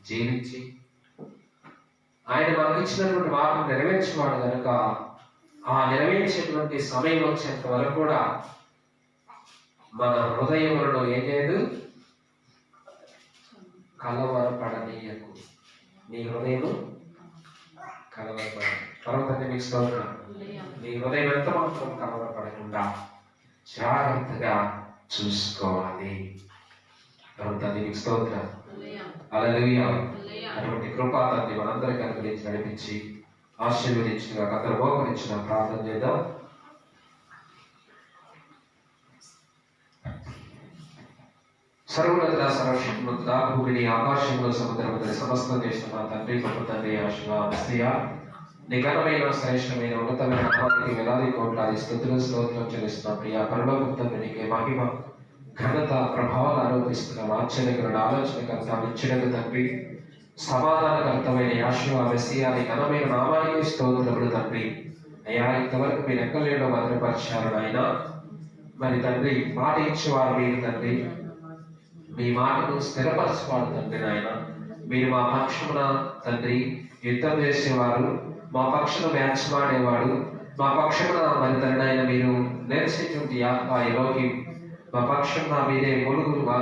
జీవించి ఆయన మనకు ఇచ్చినటువంటి మాటను నెరవేర్చేవాడు కనుక, ఆ నెరవేర్చేటువంటి సమయం వచ్చేంత వరకు కూడా మన హృదయములను ఏం చేయదు? కలవరపడనీయకు. నీ హృదయము కలవరపడదు. పర్వతాన్ని మీకు స్తోత్రం. నీ హృదయం ఎంత మాత్రం కలవరపడకుండా జాగ్రత్తగా చూసుకోవాలి. పర్వతాన్ని మీకు స్తోత్రం. హల్లెలూయా. అటువంటి కృపాతాన్ని మనందరికీ అనుగ్రహించి నడిపించి ఆశీర్వదించిన కథను మోకరించిన ప్రార్థన చేద్దాం. సర్వోన్నత సర్వశక్తిమంతుడా, భూమిని ఆకాశంలో సముద్రముతో సమస్తం చేసిన మా తండ్రి, గొప్ప తండ్రి మెస్సియా, నీ ఘనమైన శ్రేష్టమైన ఉన్నతమైన నామానికి వేలాది కోట్లాది స్తుతులు స్తోత్రం చెల్లిస్తున్న ప్రియ పరలోక తండ్రి, నీకే మహిమ ఘనత ప్రభావాలు ఆరోపిస్తున్న ఆశ్చర్యకరుడు ఆలోచనకర్త విచ్చడకు తండ్రి, సమాధానకర్తమైన యాషువా మెస్సియా, నీ ఘనమైన నామానికి స్తోత్రములు తండ్రి. అయ్యా, ఇంతవరకు మీరు ఎక్కలేడో భద్రపరిచారు నాయన. మరి తండ్రి, మాట ఇచ్చేవారు మీరు తండ్రి, మీ మాటను స్థిరపరచువాడు తండ్రి నాయన. మీరు మా పక్షమున తండ్రి యుద్ధం చేసేవారు, మా పక్షును వ్యాఖ్యమాడేవాడు, మా పక్షమున మరి తండ్రి ఆయన మీరు నేర్చేటువంటి ఆత్మ ఈలోకి మా పక్షం మీదే మొలుగురుగా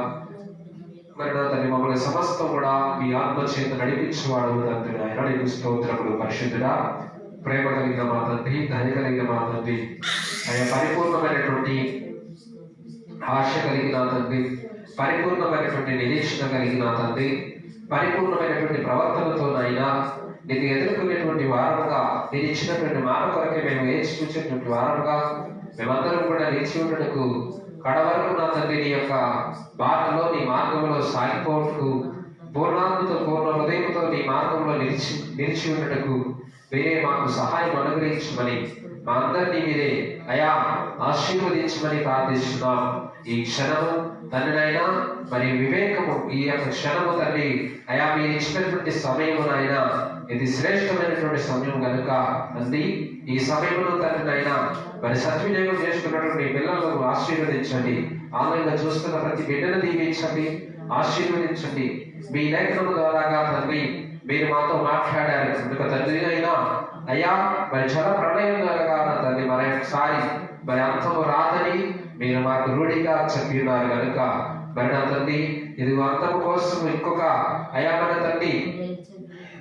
మరి నా తండ్రి మమ్మల్ని సమస్తం కూడా మీ ఆత్మ చేత నడిపించేవాడు తండ్రి ఆయన. నీకు స్తోత్రములు పరిశుద్ధుడా, ప్రేమ కలిగిన మా తండ్రి, దయ కలిగిన మా తండ్రి, ఆయన పరిపూర్ణమైనటువంటి ఆశ కలిగిన తండ్రి, పరిపూర్ణమైనటువంటి నిరీక్షణ కలిగిన తండ్రి, పరిపూర్ణమైనటువంటి ప్రవర్తనతో నాయనా నీకు ఎదుర్కొనేటువంటి వారముగా, నేను ఇచ్చినటువంటి మాట కొరకే మేము వేచి చూసేటువంటి వారముగా మేమందరం కూడా నిలిచి ఉండటకు, కడవరకు నా తండ్రి నీ యొక్క బాటలో నీ మార్గంలో సాగిపోవటకు, పూర్ణాత్మతో పూర్ణ హృదయంతో నీ మార్గంలో నిలిచి ఉండటకు మీరే మాకు సహాయం అనుగ్రహించమని, మా అందరినీ మీరే అయా ఆశీర్వదించమని ప్రార్థిస్తున్నాం. ఈ క్షణము తండ్రినైనా మరి వివేకము, ఈ యొక్క క్షణము తండ్రి అయా మీరు ఇచ్చినటువంటి సమయము నాయన ఇది శ్రేష్టమైనటువంటి సమయం కనుక తండ్రి, ఈ సమయంలో తండ్రినైనా మరి సద్వినియోగం చేసుకున్నటువంటి పిల్లలను ఆశీర్వదించండి. ఆన్లైన్లో చూస్తున్న ప్రతి బిడ్డను దీవించండి, ఆశీర్వదించండి. మీ లేఖనం ద్వారాగా తండ్రి మీరు మాతో మాట్లాడారు కనుక తండ్రి అయినా అయ్యా మరి జల ప్రళయం ద్వారా తండ్రి మరి ఒకసారి మరి అంతము రాదని మీరు మాకు రూఢిగా చెప్పినారు కనుక మరి నా తండ్రి ఇది అంతము కోసం ఇంకొక అయా మన తండ్రి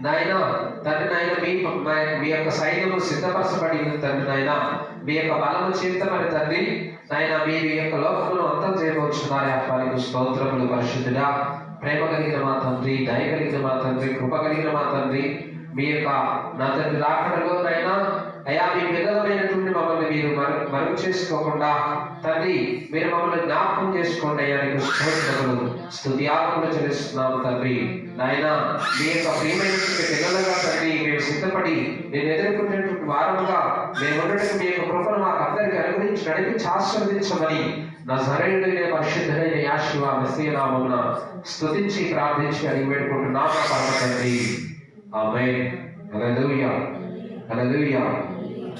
నాయన తండ్రి నాయన మీ యొక్క సైన్యము సిద్ధపరచబడింది తండ్రి నాయన, మీ యొక్క బలము చేత మరి తండ్రి నాయన మీరు ఈ యొక్క లోకమును అంతం చేయవచ్చున్నారే. అప్పానికి స్తోత్రములు పరిశుద్ధుడా, ప్రేమ కలిగిన మా తండ్రి, దయ కలిగిన మా తండ్రి, కృప కలిగిన మా తండ్రి, మీ యొక్క నా తండ్రి రాకడలో నైనా అయా మీ పిల్లలమైనటువంటి మమ్మల్ని మీరు మరుగు చేసుకోకుండా తండ్రి మీరు మమ్మల్ని జ్ఞాపకం చేసుకోండి అయ్యా. నీకు స్తోత్రములు స్తుతియాత్మలు చెల్లిస్తున్నాము తండ్రి నాయన. మీ యొక్క ప్రియమైనటువంటి పిల్లలుగా తండ్రి మేము సిద్ధపడి నేను ఎదుర్కొనేటువంటి వారముగా మేము ఉండటం మీ యొక్క కృపను మాకు అందరికీ అనుగ్రహించి నడిపించి ఆశీర్వదించమని నా సరైన పరిశుద్ధుడైన యాషువా మెస్సియా నామమున స్తుతించి ప్రార్థించి అడిగి పెట్టుకుంటున్నాము పరమ తండ్రి. ఆమేన్. హల్లెలూయా, హల్లెలూయా,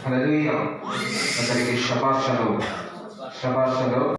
హల్లెలూయా. అందరికీ శభాష్ షలోమ్.